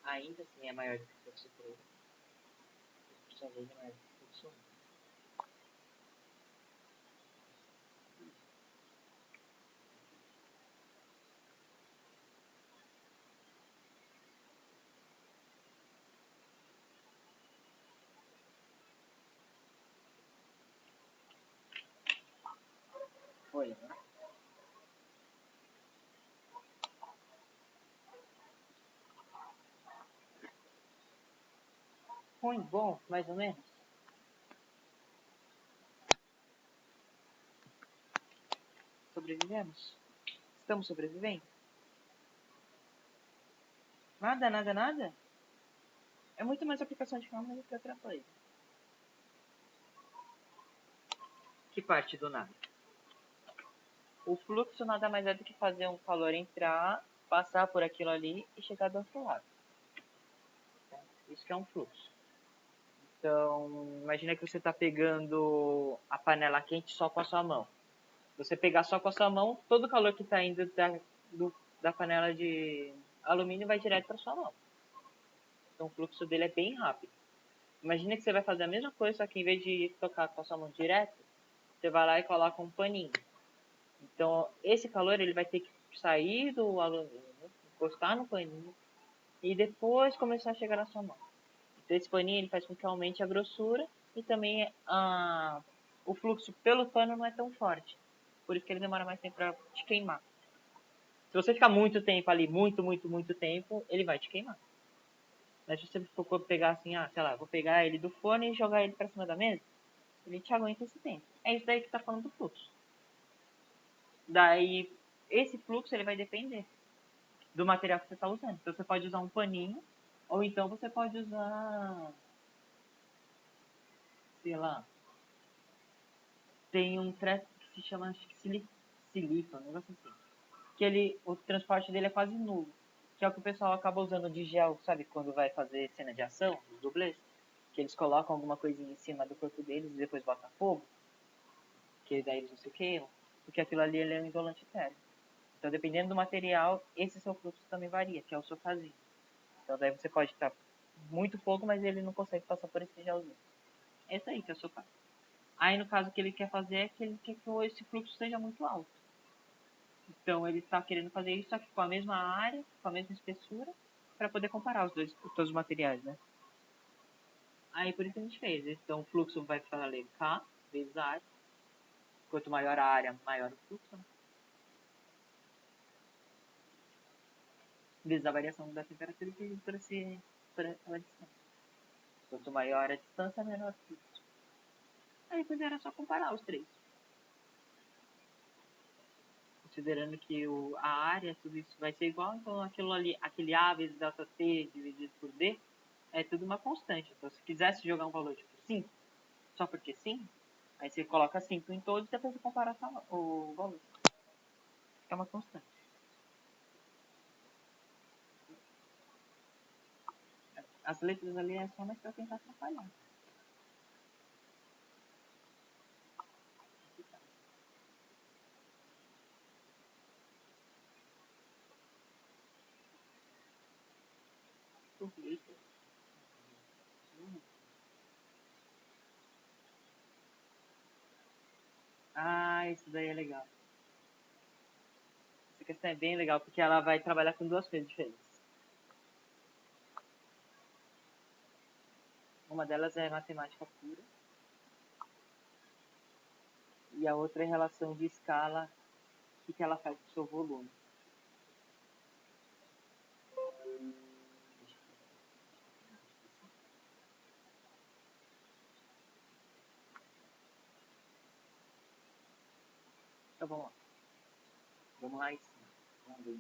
ainda assim é maior do que o fluxo 3. O fluxo 2 é maior do que o fluxo 1. Foi, né? Ruim, bom, mais ou menos. Sobrevivemos. Estamos sobrevivendo? Nada, nada, nada? É muito mais aplicação de câmera do que outra coisa. Que parte do nada? O fluxo nada mais é do que fazer um calor entrar, passar por aquilo ali e chegar do outro lado. Isso que é um fluxo. Então, imagina que você está pegando a panela quente só com a sua mão. Você pegar só com a sua mão, todo o calor que está indo da panela de alumínio vai direto para sua mão. Então, o fluxo dele é bem rápido. Imagina que você vai fazer a mesma coisa, só que em vez de tocar com a sua mão direto, você vai lá e coloca um paninho. Então, esse calor ele vai ter que sair do alumínio, encostar no paninho e depois começar a chegar na sua mão. Então, esse paninho ele faz com que aumente a grossura e também o fluxo pelo pano não é tão forte. Por isso que ele demora mais tempo para te queimar. Se você ficar muito tempo ali, muito tempo, ele vai te queimar. Mas se você for pegar assim, sei lá, vou pegar ele do forno e jogar ele para cima da mesa, ele te aguenta esse tempo. É isso daí que tá falando do fluxo. Daí, esse fluxo ele vai depender do material que você está usando. Então, você pode usar um paninho, ou então você pode usar, sei lá, tem um treco que se chama, acho que silica, um negócio assim. Que o transporte dele é quase nulo. Que é o que o pessoal acaba usando de gel, sabe? Quando vai fazer cena de ação, os dublês. Que eles colocam alguma coisinha em cima do corpo deles e depois botam fogo. Que daí eles não se queimam. Porque aquilo ali ele é um isolante térmico. Então, dependendo do material, esse seu fluxo também varia, que é o sofazinho. Então, daí você pode estar muito fogo, mas ele não consegue passar por esse gelzinho. Esse aí que é o sofá. Aí, no caso, o que ele quer fazer é que ele quer que esse fluxo seja muito alto. Então, ele está querendo fazer isso só que com a mesma área, com a mesma espessura, para poder comparar todos os materiais, né? Aí, por isso que a gente fez. Então, o fluxo vai valer K vezes a área. Quanto maior a área, maior o fluxo, né? Vezes a variação da temperatura que por pela distância. Quanto maior a distância, menor o fluxo. Aí, depois era só comparar os três. Considerando que a área, tudo isso vai ser igual, então aquele A vezes delta T dividido por D, é tudo uma constante. Então, se quisesse jogar um valor tipo 5, só porque sim, Aí você coloca 5 em todos e depois você compara o valor. É uma constante. As letras ali é só mais pra tentar atrapalhar. Ah, isso daí é legal. Essa questão é bem legal, porque ela vai trabalhar com duas coisas diferentes. Uma delas é matemática pura. E a outra é relação de escala, o que ela faz com o seu volume. Então vamos lá. Vamos lá em cima. Vamos ver.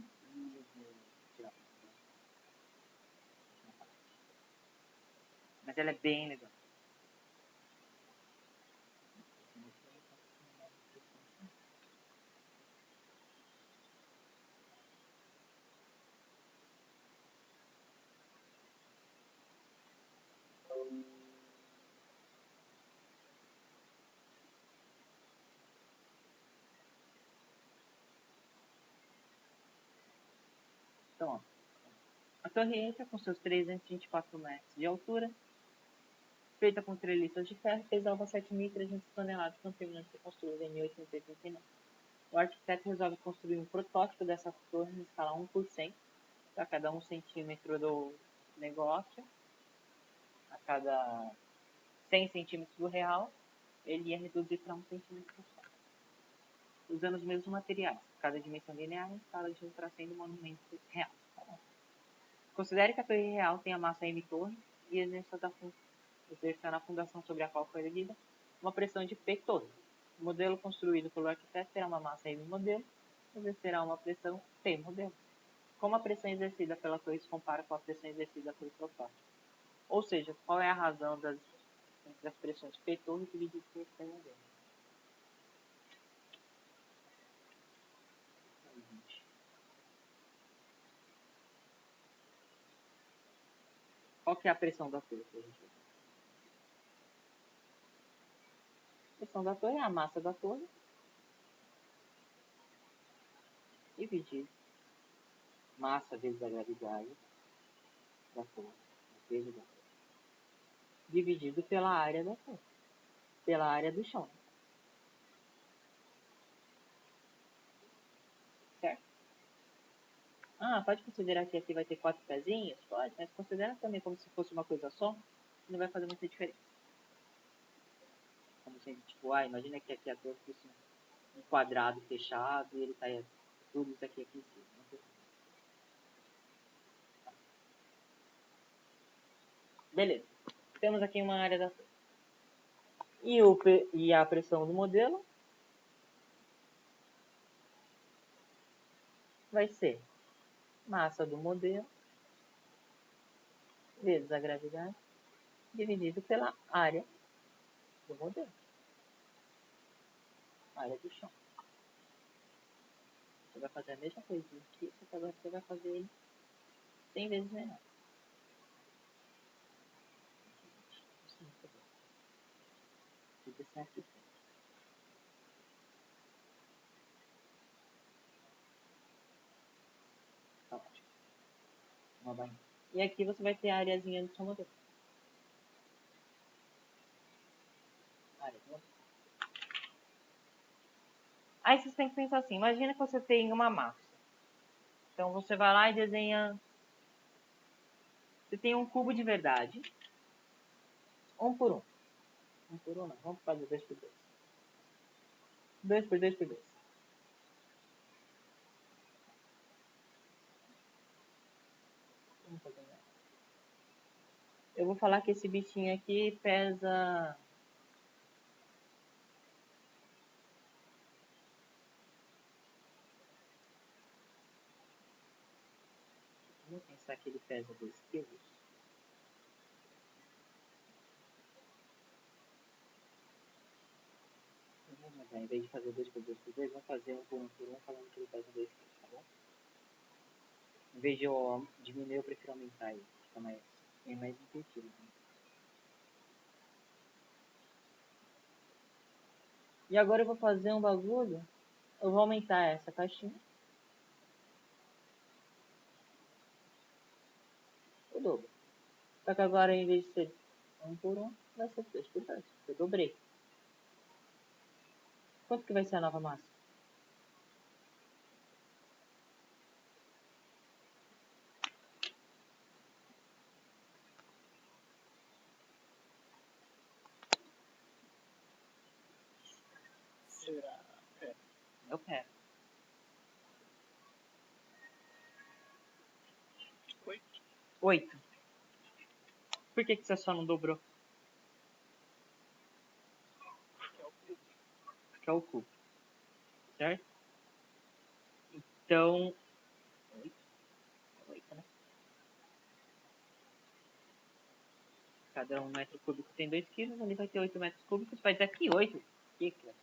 Mas ela é bem legal. Então, ó. A torre Eiffel, com seus 324 metros de altura, feita com treliças de ferro, pesava 7.300 toneladas quando terminou de ser construída em 1889. O arquiteto resolve construir um protótipo dessa torre em escala 1%, a cada 1 centímetro do negócio, a cada 100 centímetros do real, ele ia reduzir para 1 centímetro só, usando os mesmos materiais, cada dimensão linear em escala de ultrassom do monumento real. Considere que a torre real tem a massa M torre e exerça na fundação sobre a qual foi erguida uma pressão de P torre. O modelo construído pelo arquiteto terá uma massa M modelo e exercerá uma pressão P modelo. Como a pressão exercida pela torre se compara com a pressão exercida pelo protótipo? Ou seja, qual é a razão entre as pressões P torre divididas por P modelo? Qual que é a pressão da torre? A pressão da torre é a massa da torre dividido massa vezes a gravidade da torre, peso da torre, dividido pela área da torre, pela área do chão. Certo? Ah, pode considerar que aqui vai ter 4 pezinhos? Pode, mas considera também como se fosse uma coisa só, não vai fazer muita diferença. Como se, tipo, imagina que aqui a torre fosse um quadrado fechado e ele tá tudo isso aqui em cima. Beleza. Temos aqui uma área da torre. E a pressão do modelo vai ser massa do modelo vezes a gravidade dividido pela área do modelo. Área do chão. Você vai fazer a mesma coisa aqui, só que agora você vai fazer ele 100 vezes menor. Tudo certo. Tá ótimo. Uma bainha. E aqui você vai ter a areazinha do seu modelo. Área do modelo. Aí você tem que pensar assim, imagina que você tem uma massa. Então você vai lá e desenha. Você tem um cubo de verdade. 1 por 1. 1 por 1 não. Vamos fazer 2 por 2. 2 por 2 por 2. Eu vou falar que esse bichinho aqui pesa... Vamos pensar que ele pesa 2 quilos. Ao invés de fazer 2 por 2 por 2, vamos fazer 1 por 1 por 1, falando que ele pesa 2 kg, tá bom? Em vez de eu diminuir, eu prefiro aumentar ele. Fica mais intuitivo. Né? E agora eu vou fazer um bagulho. Eu vou aumentar essa caixinha. O dobro. Só que agora, em vez de ser 1 por 1, vai ser 2 por 2. Eu dobrei. Quanto que vai ser a nova massa? Será? É. Eu quero. 8. 8. Por que você só não dobrou? Que é o cubo. Porque é o cubo. Certo? Então... 8, né? Cada 1 metro cúbico tem 2 quilos. Ali vai ter 8 metros cúbicos. Vai ter aqui 8. Que vai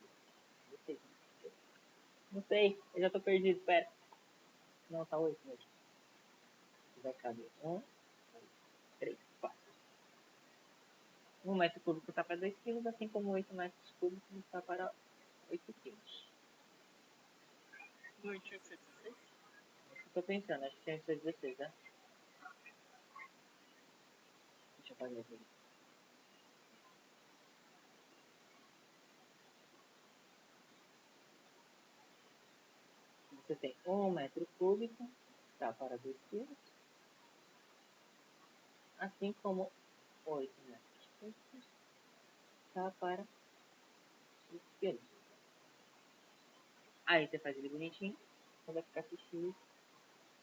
ter? Não sei. Eu já tô perdido. Pera. Não, tá 8 mesmo. Vai caber 1, 2, 3, 4. 1 metro cúbico está para 2 quilos, assim como 8 metros cúbicos está para 8 quilos. Não tinha que ser 16? Estou pensando, acho que tinha que ser 16, né? Deixa eu fazer aqui. Você tem 1 metro cúbico, está para 2 quilos. Assim como 8 metros cúbicos está para 2 quilos. Aí você faz ele bonitinho, então vai ficar aqui x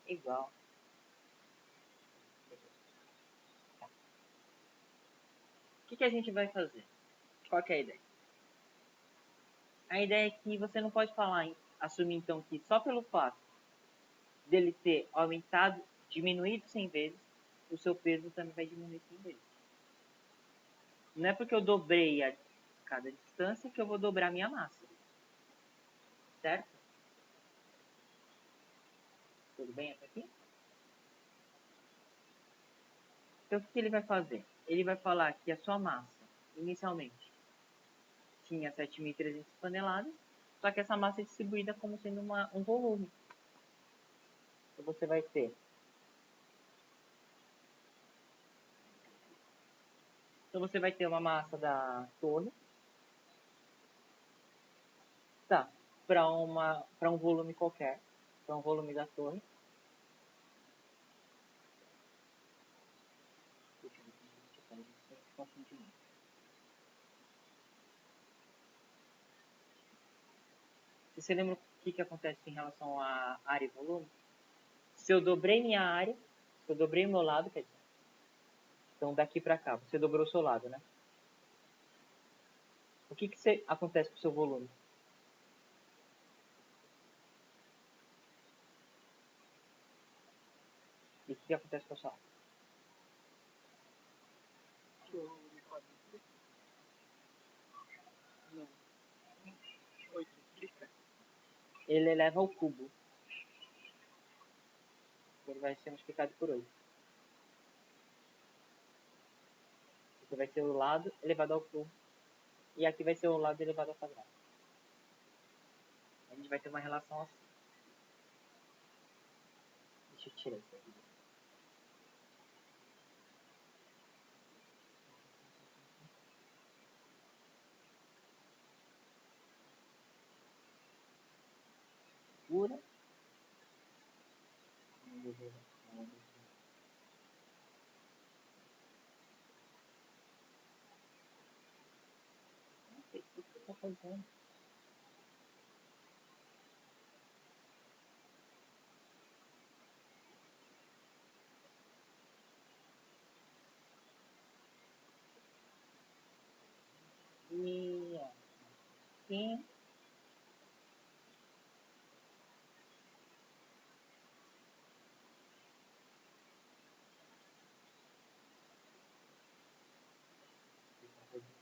igual. Tá. O que a gente vai fazer? Qual que é a ideia? A ideia é que você não pode falar, assumir então que só pelo fato dele ter aumentado, diminuído 100 vezes, o seu peso também vai diminuir 100 vezes. Não é porque eu dobrei a cada distância que eu vou dobrar a minha massa. Certo? Tudo bem até aqui? Então, o que ele vai fazer? Ele vai falar que a sua massa, inicialmente, tinha 7.300 toneladas, só que essa massa é distribuída como sendo um volume. Então, você vai ter... Então, você vai ter uma massa da torre, tá, para um volume qualquer, para um volume da torre. Deixa eu ver se a gente se confunde muito. Você lembra o que acontece em relação a área e volume? Se eu dobrei minha área, se eu dobrei o meu lado, quer dizer, então daqui para cá, você dobrou o seu lado, né? O que acontece com o seu volume? E o que acontece com a sua área? Que eu me quadriplica? Não. 8 triplica? Ele eleva ao cubo. Ele vai ser multiplicado por 8. Aqui vai ser o lado elevado ao cubo. E aqui vai ser o lado elevado ao quadrado. A gente vai ter uma relação assim. Deixa eu tirar isso aqui. Pura. Não sei o que você está fazendo. E assim.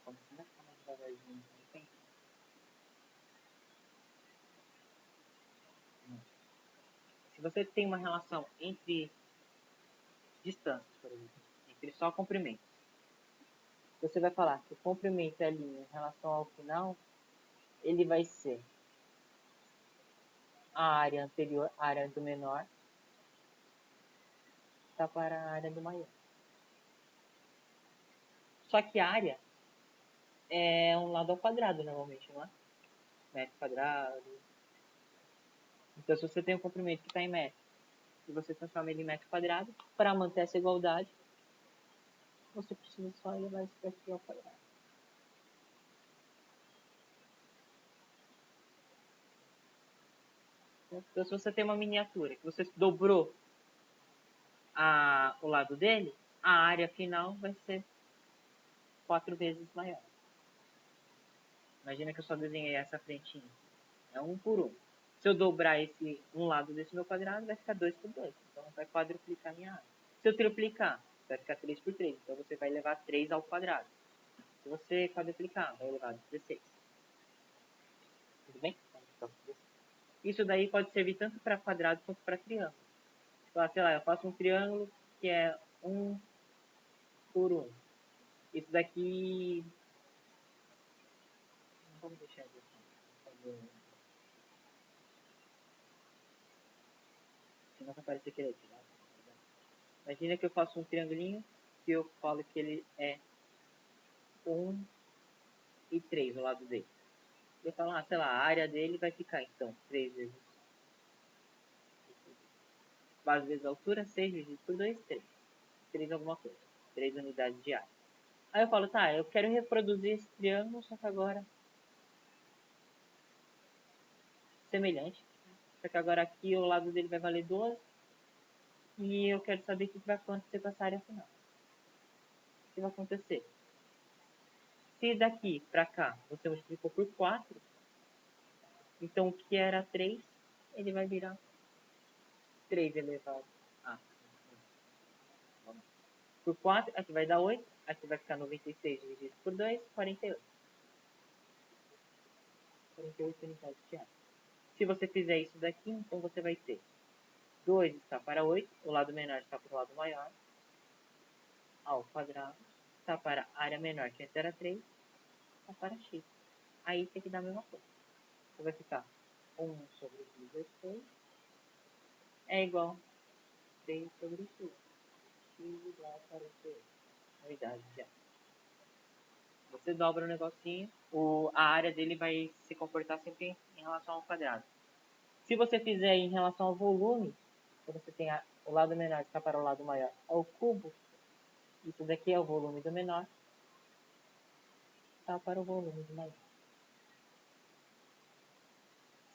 Começando a ficar mais devagarzinho. você tem uma relação entre distâncias, por exemplo, entre só comprimentos, você vai falar que o comprimento ali em relação ao final, ele vai ser a área anterior, a área do menor, tá para a área do maior. Só que a área é um lado ao quadrado normalmente, não é? Metro quadrado. Então, se você tem um comprimento que está em metro e você transforma ele em metro quadrado, para manter essa igualdade, você precisa só levar isso para aqui ao quadrado. Então, se você tem uma miniatura que você dobrou o lado dele, a área final vai ser 4 vezes maior. Imagina que eu só desenhei essa frentinha. É 1 por 1. Se eu dobrar um lado desse meu quadrado, vai ficar 2 por 2. Então, vai quadruplicar a minha área. Se eu triplicar, vai ficar 3 por 3. Então, você vai levar 3 ao quadrado. Se você quadruplicar, vai levar 16. Tudo bem? Isso daí pode servir tanto para quadrado quanto para triângulo. Então, sei lá, eu faço um triângulo que é 1 por 1. Isso daqui... Vamos deixar aqui. Senão vai aparecer aquele aqui. Imagina que eu faço um triangulinho que eu falo que ele é 1 e 3 o lado dele. Eu falo, sei lá, a área dele vai ficar então 3 vezes base vezes altura, 6 vezes por 2, 3. 3 alguma coisa. 3 unidades de área. Aí eu falo, tá, eu quero reproduzir esse triângulo, só que agora semelhante. Só que agora aqui o lado dele vai valer 12. E eu quero saber o que vai acontecer com essa área final. O que vai acontecer? Se daqui para cá você multiplicou por 4, então o que era 3, ele vai virar 3 elevado a por 4, aqui vai dar 8, aqui vai ficar 96 dividido por 2, 48. 48 unidades de área. Se você fizer isso daqui, então você vai ter 2 está para 8, o lado menor está para o lado maior, ao quadrado, está para a área menor, que antes era 3, está para x. Aí tem que dar a mesma coisa. Então vai ficar 1 sobre 16 é igual a 3 sobre x. X igual a 48 unidades de área. Você dobra o negocinho, a área dele vai se comportar sempre em relação ao quadrado. Se você fizer em relação ao volume, então você tem o lado menor está para o lado maior ao cubo, isso daqui é o volume do menor, está para o volume do maior.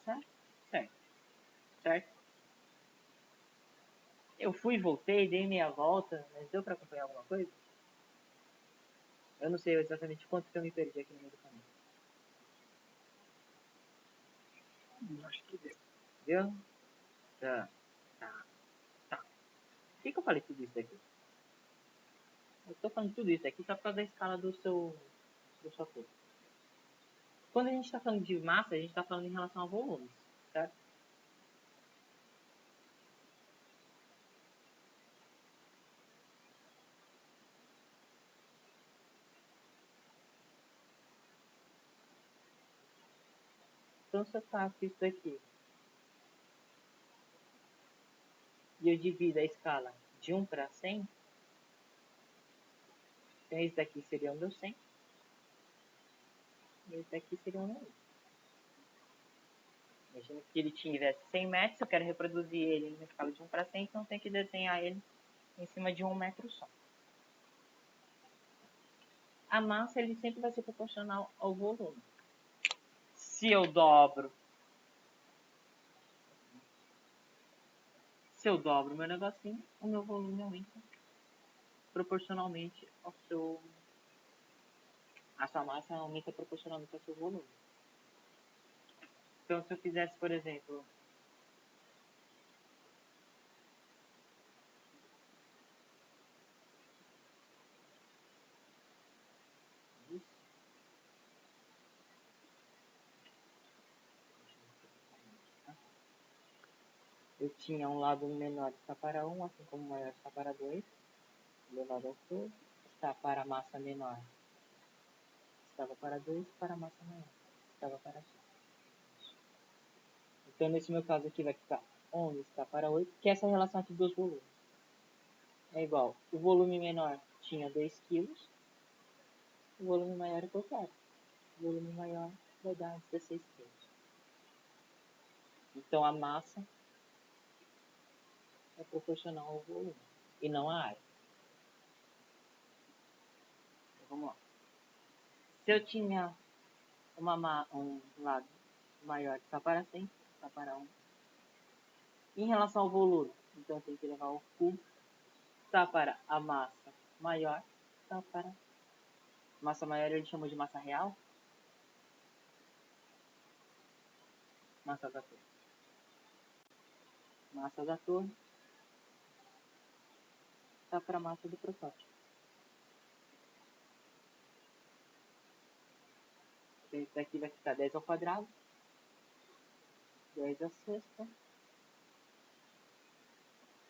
Certo? Certo. Certo? Eu fui, voltei, dei meia volta, mas deu para acompanhar alguma coisa? Eu não sei exatamente quanto que eu me perdi aqui no meio do caminho. Acho que deu. Deu? Tá. Por que eu falei tudo isso aqui? Eu tô falando tudo isso aqui só por causa da escala do sua cor. Quando a gente está falando de massa, a gente está falando em relação a volumes, certo? Então, se eu faço isso daqui e eu divido a escala de 1 para 100, então esse daqui seria o meu 100 e esse daqui seria o meu 1. Imagina que ele tivesse 100 metros, eu quero reproduzir ele na escala de 1 para 100, então eu tenho que desenhar ele em cima de 1 metro só. A massa ele sempre vai ser proporcional ao volume. Se eu dobro o meu negocinho, o meu volume aumenta proporcionalmente ao seu... A sua massa aumenta proporcionalmente ao seu volume. Então, se eu fizesse, por exemplo, eu tinha um lado menor está para 1, assim como o maior está para 2, elevado ao cubo, está para a massa menor, estava para 2, para a massa maior, estava para x. Então, nesse meu caso aqui, vai ficar 11 está para 8, que é essa relação aqui dos volumes. É igual, o volume menor tinha 2 kg, o volume maior é que eu quero. O volume maior vai dar 16 kg. Então, a massa é proporcional ao volume, e não a área. Então, vamos lá. Se eu tinha um lado maior que está para 100, está para 1. Em relação ao volume, então eu tenho que levar ao cubo, está para a massa maior, está para massa maior ele chamou de massa real, massa da torre. Massa da torre está para a massa do protótipo. Isso daqui vai ficar 10 ao quadrado, 10 à sexta,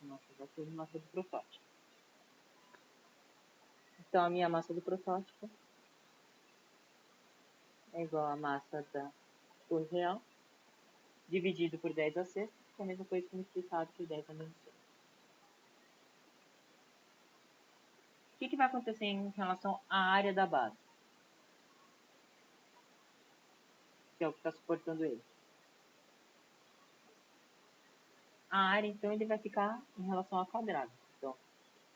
massa da torre e massa do protótipo. Então, a minha massa do protótipo é igual à massa da torre real, dividido por 10 à sexta, que é a mesma coisa que multiplicado por 10 a menos 6. O que vai acontecer em relação à área da base? Que é o que está suportando ele. A área, então, ele vai ficar em relação ao quadrado. Então,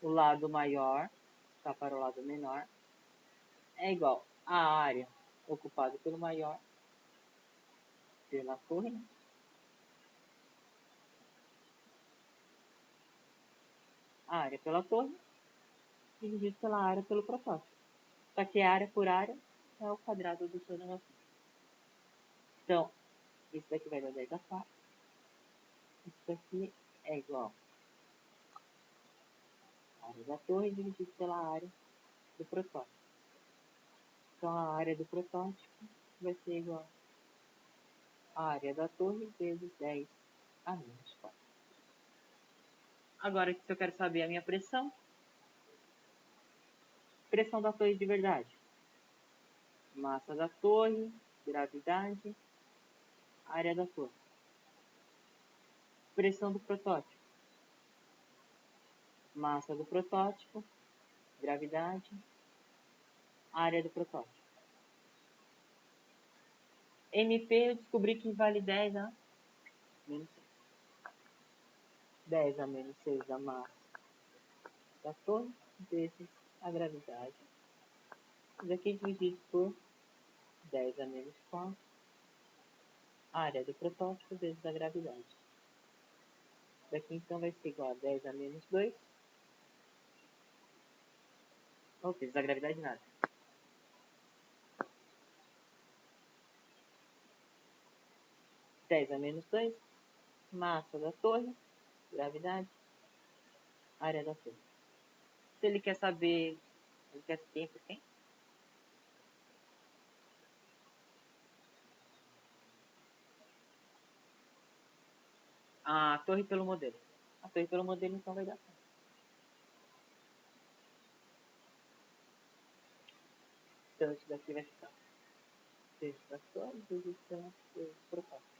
o lado maior está para o lado menor é igual à área ocupada pelo maior pela torre, né? A área pela torre dividido pela área pelo protótipo. Só que área por área é o quadrado do seu negócio. Então, isso daqui vai dar 10 a 4. Isso daqui é igual à área da torre dividido pela área do protótipo. Então, a área do protótipo vai ser igual à área da torre vezes 10 a menos 4. Agora, se eu quero saber a minha pressão, pressão da torre de verdade. Massa da torre, gravidade, área da torre. Pressão do protótipo. Massa do protótipo, gravidade, área do protótipo. MP eu descobri que vale 10 a menos 6. 10 a menos 6 da massa da torre vezes a gravidade. Isso aqui dividido por 10 a menos 4. Área do protótipo vezes a gravidade. Daqui então vai ser igual a 10 a menos 2. Ou vezes a gravidade nada. 10 a menos 2. Massa da torre, gravidade, área da torre. Se ele quer saber, ele quer quem por quem? A torre pelo modelo. A torre pelo modelo então vai dar certo. Então isso daqui vai ficar peso da torre vezes pela protótipo.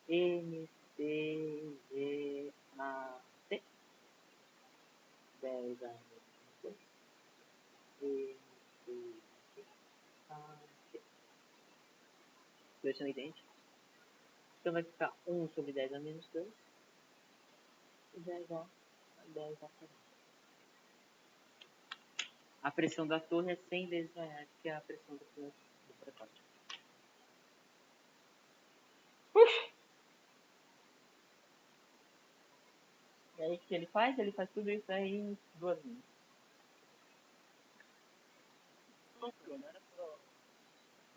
M, C, G, A, T. 10 a menos 2. M, C, G, A, T. Expressão idêntica. Então vai ficar 1 sobre 10 a menos 2. E 10 a 10 a 40. A pressão da torre é 100 vezes maior que a pressão do protótipo. E aí o que ele faz? Ele faz tudo isso aí em 2 linhas. Não era só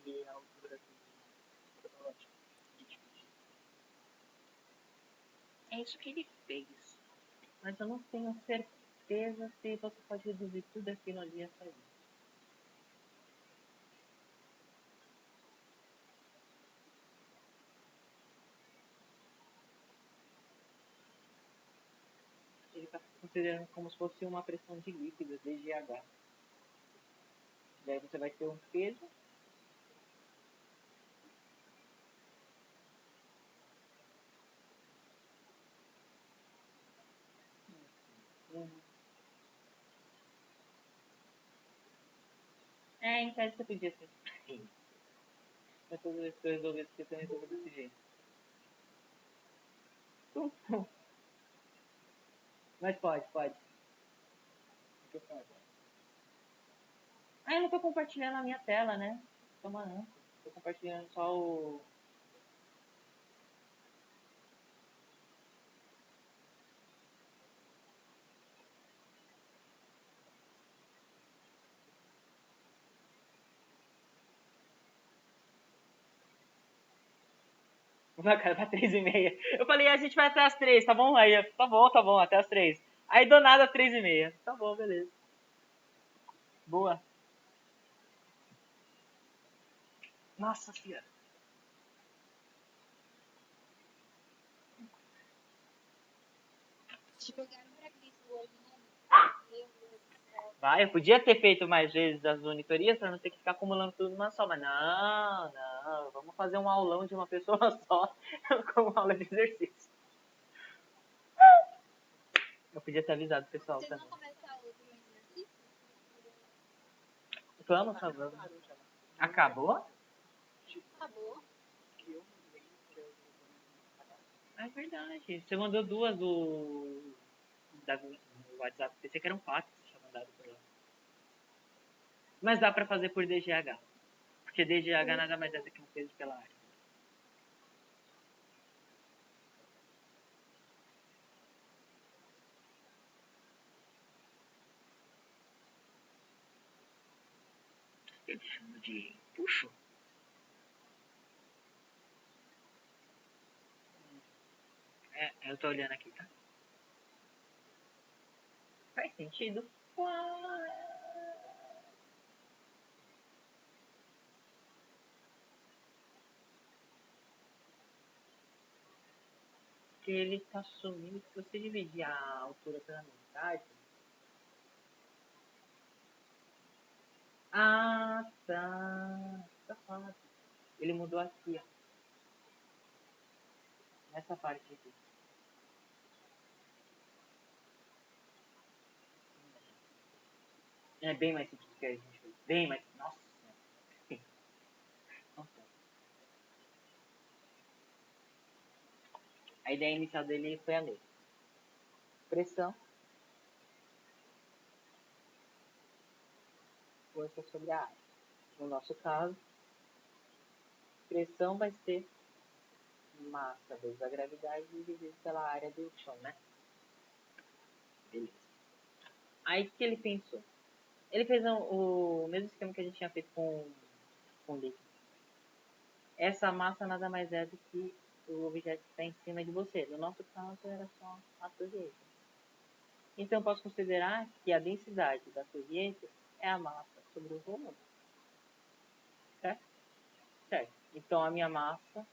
ver a altura do protótipo e dividir. É isso que ele fez. Mas eu não tenho certeza se você pode reduzir tudo aquilo ali a só isso. considerando como se fosse uma pressão de líquido, DGH. Daí você vai ter um peso. É, em tese você podia ser. Mas toda vez que eu resolvi essa questão, eu resolvi desse jeito. Mas pode. Ah, eu não tô compartilhando a minha tela, né? Toma não. Tô compartilhando só o... Vai, cara, pra 3h30. Eu falei, a gente vai até as 3, tá bom? Aí, tá bom, até as 3. Aí do nada, 3h30. Tá bom, beleza. Boa. Nossa senhora. Jogaram pra Cristo hoje, né? Meu Deus do céu. Vai, eu podia ter feito mais vezes as monitorias pra não ter que ficar acumulando tudo numa só, mas não. Vamos fazer um aulão de uma pessoa só com aula de exercício. Eu podia ter avisado o pessoal Vocês também. vão começar outro exercício? Vamos, vamos. Acabou? Acabou. É verdade. Você mandou duas do WhatsApp. Pensei que eram 4 que você tinha mandado por lá. Mas dá pra fazer por DGH. Porque DGH nada mais é do que um peso pela área. Eu chamo de puxo. Eu tô olhando aqui, tá? Faz sentido. Porque ele tá assumindo que se você dividir a altura pela metade... Ah, tá. Tá fácil. Ele mudou aqui, ó. Nessa parte aqui. É bem mais simples do que a gente fez. Bem mais... Nossa. Nossa. A ideia inicial dele foi a mesma. Pressão. Força sobre a área. No nosso caso, pressão vai ser massa vezes a gravidade dividido pela área do chão, né? Beleza. Aí o que ele pensou? Ele fez o mesmo esquema que a gente tinha feito com líquido. Essa massa nada mais é do que o objeto que está em cima de você. No nosso caso, era só a torreta. Então, eu posso considerar que a densidade da torreta é a massa sobre o volume. Certo? Certo. Então, a minha massa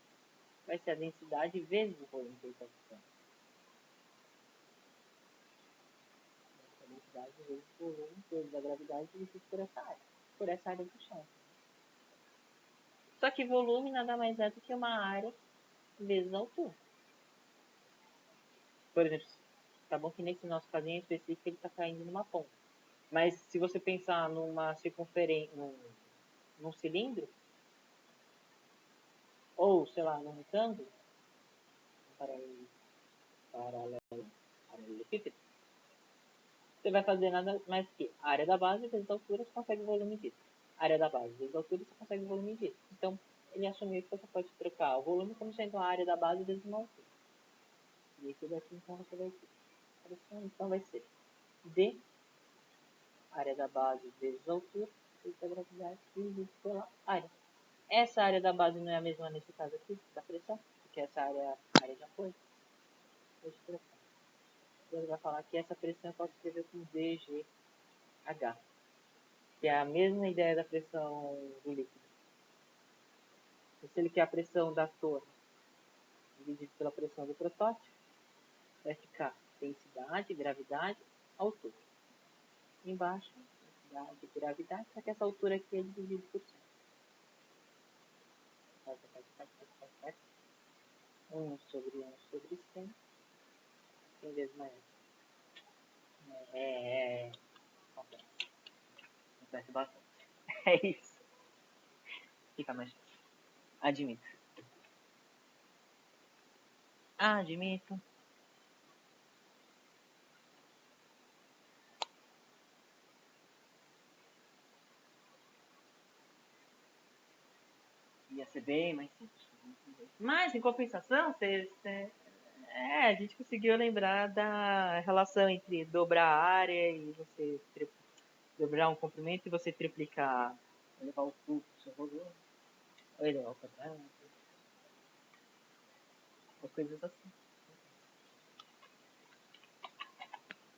vai ser a densidade vezes o volume que ele está ocupando. A densidade vezes o volume vezes a gravidade dividido por essa área do chão. Só que volume nada mais é do que uma área vezes a altura. Por exemplo, tá bom que nesse nosso casinho específico ele está caindo numa ponta. Mas se você pensar numa circunferência, num cilindro, ou sei lá, num retângulo, paralelepípedo, você vai fazer nada mais que a área da base vezes a altura, você consegue o volume disso. A área da base vezes a altura, você consegue o volume disso. Então, ele assumiu que você pode trocar o volume como sendo a área da base vezes uma altura. E esse daqui, então, você vai ter. Então, vai ser D, área da base vezes a altura, vezes a gravidade, dividido pela área. Essa área da base não é a mesma nesse caso aqui, da pressão, porque essa área é a área de apoio. Ele vai falar que essa pressão eu posso escrever como DGH, que é a mesma ideia da pressão do líquido. Se ele quer a pressão da torre dividido pela pressão do protótipo, vai ficar densidade, gravidade altura. Embaixo, a de gravidade, só que essa altura aqui ele divide por 100. 1 sobre 1 sobre 100. 100 vezes maior. Acontece bastante. É isso. Fica mais fácil. Admito. Admito. Ia ser bem mais simples. Mas, em compensação, a gente conseguiu lembrar da relação entre dobrar a área e você dobrar um comprimento e você triplicar, elevar o fluxo do seu volume, ou elevar o quadrado, ou coisas assim.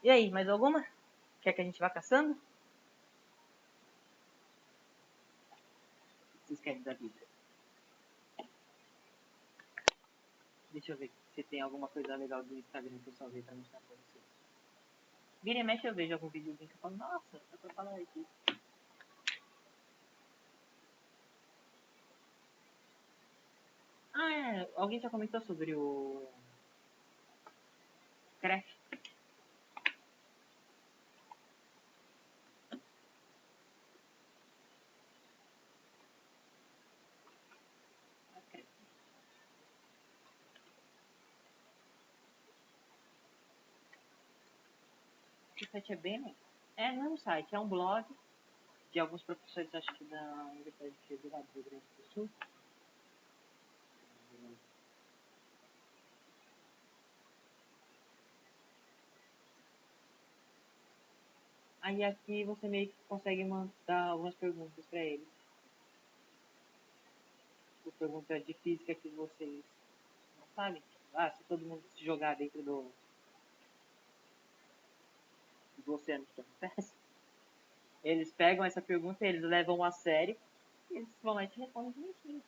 E aí, mais alguma? Quer que a gente vá caçando? O que vocês querem da vida? Deixa eu ver se tem alguma coisa legal do Instagram que eu só vejo pra mostrar pra vocês. Vira e mexe eu vejo algum videozinho que eu falo, nossa, dá pra falar aqui. Ah, é. Alguém já comentou sobre o Crash? Esse site é bem... É, não é um site, é um blog de alguns professores, acho que da Universidade Federal do Rio Grande do Sul. Aí aqui você meio que consegue mandar algumas perguntas para eles. Tipo, pergunta de física que vocês não sabem. Ah, se todo mundo se jogar dentro do oceano, o que acontece? Eles pegam essa pergunta, eles levam a sério e eles vão lá e te respondem bonitinho.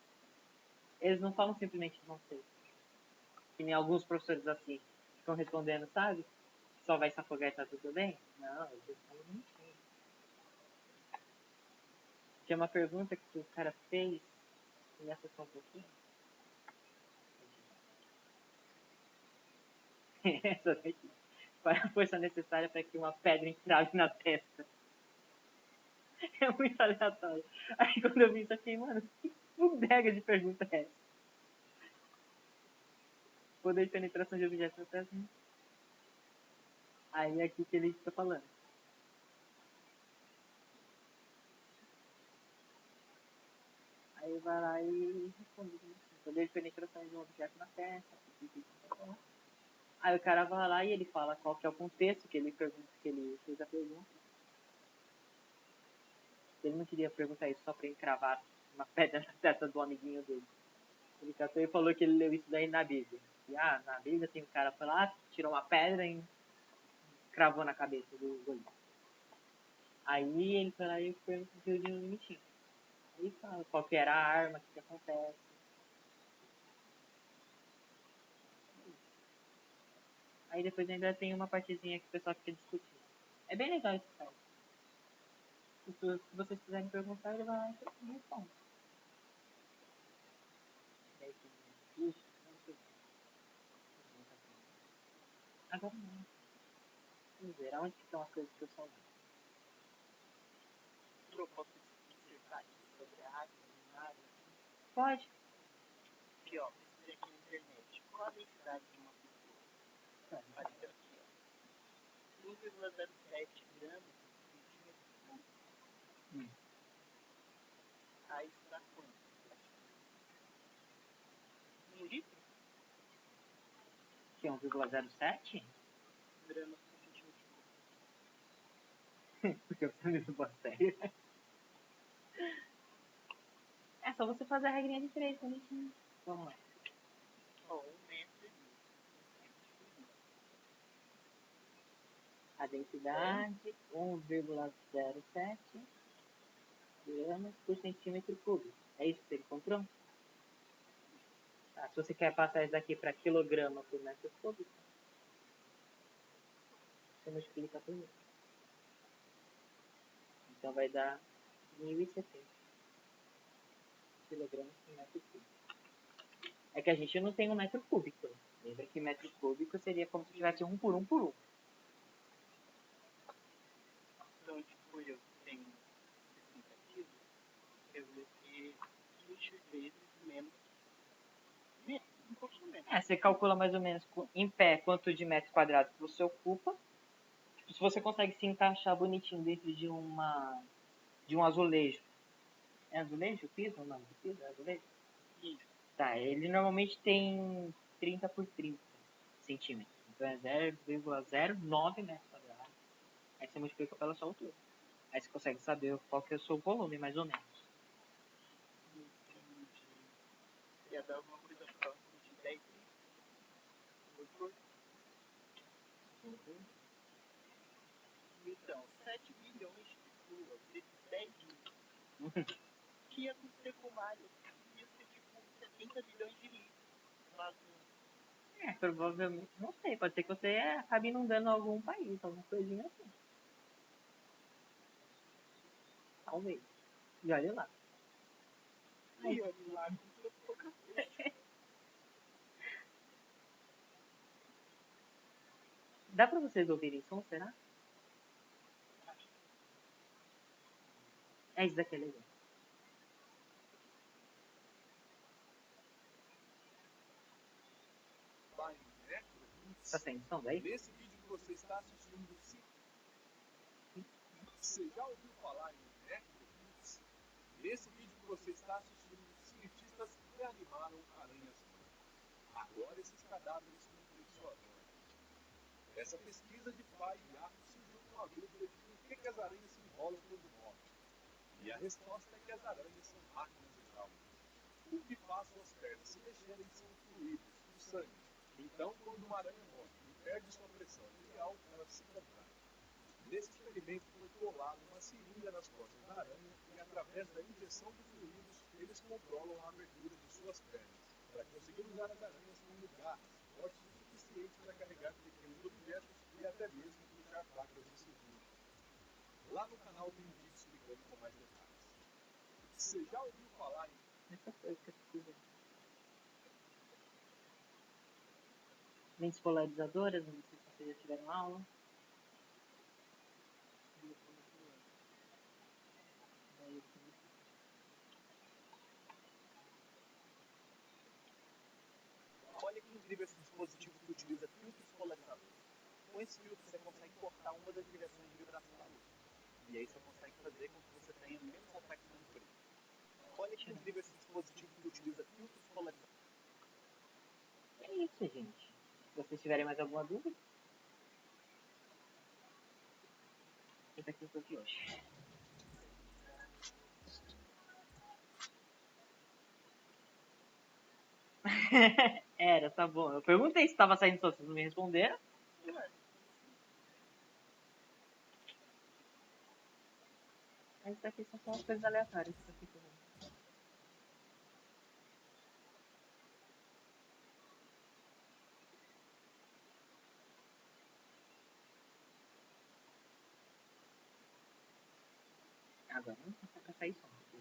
Eles não falam simplesmente não sei. Que nem alguns professores assim ficam respondendo, sabe? Só vai se afogar e tá tudo bem? Não, eles respondem bonitinho. Tinha uma pergunta que o cara fez, e essa só um pouquinho. Essa daqui. Qual é a força necessária para que uma pedra entrave na testa? É muito aleatório. Aí quando eu vi isso, eu fiquei, mano, que bodega de pergunta é essa? Poder de penetração de objetos na testa? Aí é aqui que ele fica falando. Aí vai lá e responde. Poder de penetração de um objeto na testa. Aí o cara vai lá e ele fala qual que é o contexto que ele pergunta, que ele fez a pergunta. Ele não queria perguntar isso só pra encravar uma pedra na testa do amiguinho dele. Ele catou e falou que ele leu isso daí na Bíblia. E na Bíblia tem um cara foi lá, tirou uma pedra e cravou na cabeça do Golias. Aí ele foi lá e perguntou de um limitinho. Aí fala qual que era a arma, o que acontece. Aí depois ainda tem uma partezinha que o pessoal fica discutindo. É bem legal esse site. Se vocês quiserem perguntar, ele vai lá e responde. Agora não. Vamos ver, aonde que estão as coisas que eu salvei? Eu posso dissertar sobre a água, nada. Pode. Aqui, ó, pesquisa aqui na internet. Qual a densidade de uma pessoa? Aqui, ó. 1,07 gramas por centímetro cúbico. Aí isso dá quanto? 1 litro? Que é 1,07? Gramas por centímetro cúbico. Porque você me levou a sério. É só você fazer a regrinha de 3, bonitinho. Vamos lá. Ó, 1 metro e meio. A densidade, 1,07 gramas por centímetro cúbico. É isso que você encontrou? Tá, se você quer passar isso daqui para quilograma por metro cúbico, você multiplica por 2. Então vai dar 1070 kg por metro cúbico. É que a gente não tem um metro cúbico. Lembra que metro cúbico seria como se tivesse 1 por 1 por 1. Então, tipo, eu tenho 60 quilos, eu vou ter 20 vezes menos, um pouquinho menos. Você calcula mais ou menos em pé quanto de metro quadrado você ocupa. Se você consegue se encaixar bonitinho dentro de um azulejo. É azulejo o piso? O nome do piso é azulejo? Isso. Tá, ele normalmente tem 30 por 30 centímetros. Então é 0,09 metros quadrados. Aí você multiplica pela sua altura. Aí você consegue saber qual que é o seu volume, mais ou menos. Entendi. Ia dar alguma coisa próxima de 10 litros. Então, 7 bilhões de pessoas, desses 10 litros, o que ia acontecer com o mar? Ia ser tipo 70 bilhões de litros vazando. Provavelmente, não sei, pode ser que você acabe inundando algum país, alguma coisinha assim. Talvez. E olha lá. E olha lá, com pouca coisa. Dá pra vocês ouvirem som, será? É isso daqui, é legal. Tá saindo som daí? Nesse vídeo que você está assistindo, você já ouviu falar em necrofills? Nesse vídeo que você está assistindo, cientistas reanimaram aranhas brancas. Agora esses cadáveres cumprem sua dor. Essa pesquisa de pai e Iaco surgiu com a dúvida de por que as aranhas se enrolam quando morrem. E a resposta é que as aranhas são máquinas hidráulicas. O que faz suas pernas se mexerem são fluidos, o sangue. Então, quando uma aranha morre e perde sua pressão arterial, ela se contrai. Nesse experimento foi colada uma seringa nas costas da aranha e, através da injeção de fluidos, eles controlam a abertura de suas pernas, para conseguir usar as aranhas como garras fortes o suficiente para carregar pequenos objetos e até mesmo puxar placas de seguro. Lá no canal tem um vídeo explicando com mais detalhes. Você já ouviu falar em Essa coisa que eu preciso. Lentes polarizadoras, não sei se vocês já tiveram aula. Olha que incrível esse dispositivo que utiliza filtros polarizadores. Com esse filtro você consegue cortar uma das direções de vibração da luz. E aí você consegue fazer com que você tenha menos ataques de frio. Olha que incrível esse dispositivo que utiliza filtros polarizadores. É isso, gente. Se vocês tiverem mais alguma dúvida, esse aqui foi de hoje. Era, tá bom. Eu perguntei se estava saindo só, vocês não me responderam. Mas isso aqui são só as coisas aleatórias que eu fico vendo. Agora não sei se é pra sair som, porque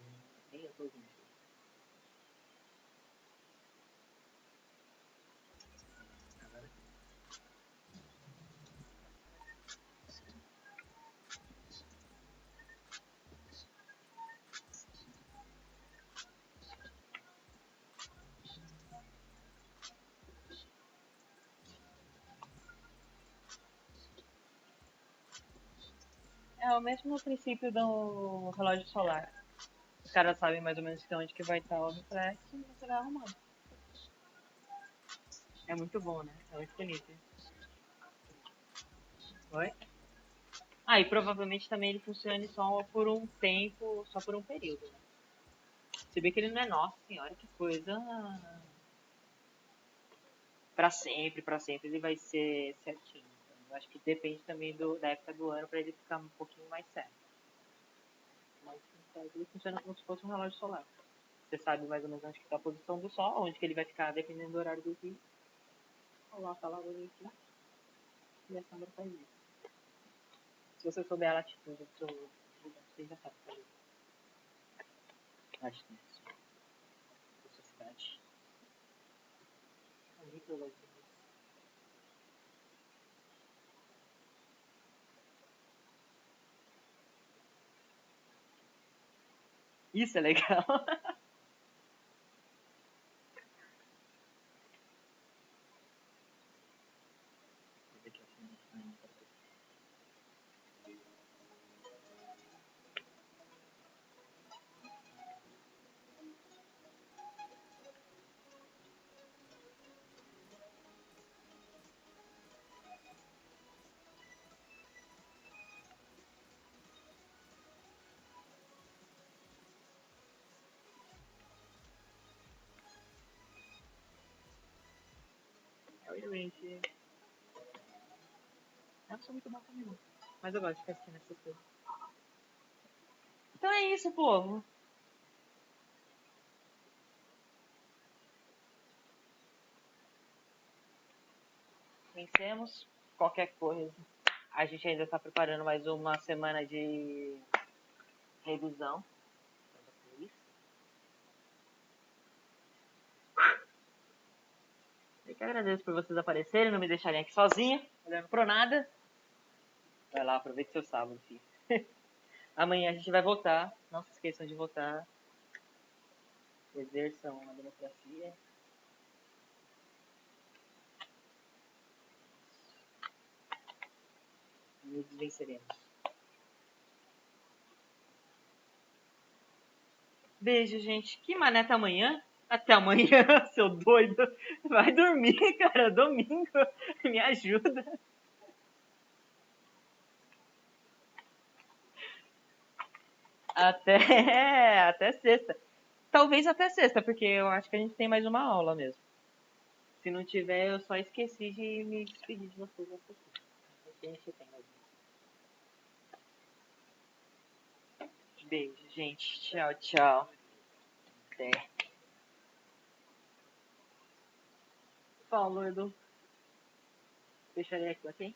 nem eu tô ouvindo. Agora sim. É o mesmo princípio do relógio solar. Os caras sabem mais ou menos onde que vai estar o reflexo e você vai arrumando. É muito bom, né? É muito bonito. Oi? Ah, e provavelmente também ele funcione só por um tempo, só por um período, né? Se bem que ele não é, nossa senhora, que coisa. Pra sempre ele vai ser certinho. Então, eu acho que depende também da época do ano pra ele ficar um pouquinho mais certo. Mas ele funciona como se fosse um relógio solar. Você sabe mais ou menos onde que tá a posição do sol, onde que ele vai ficar dependendo do horário do dia. Coloca lá bonitinho. E a sombra faz isso. você souber a latitude do seu lugar, você já sabe qual é. Latitude da sua cidade. Bonito o lugar. Isso é legal. Realmente. Eu não sou muito bom também, não. Mas eu gosto de ficar assistindo essas coisas. Então é isso, povo. Vencemos. Qualquer coisa. A gente ainda está preparando mais uma semana de revisão pra vocês. Eu que agradeço por vocês aparecerem, não me deixarem aqui sozinha, olhando pro nada. Vai lá, aproveite seu sábado, filho. Amanhã a gente vai votar. Não se esqueçam de votar. Exerçam a democracia. Unidos venceremos. Beijo, gente. Que maneta amanhã? Até amanhã, seu doido. Vai dormir, cara. Domingo. Me ajuda. Até sexta. Talvez até sexta, porque eu acho que a gente tem mais uma aula mesmo. Se não tiver, eu só esqueci de me despedir de vocês. A gente tem mais. Beijo, gente. Tchau, tchau. Até. Falou, Edu. Fecharei aqui, ok?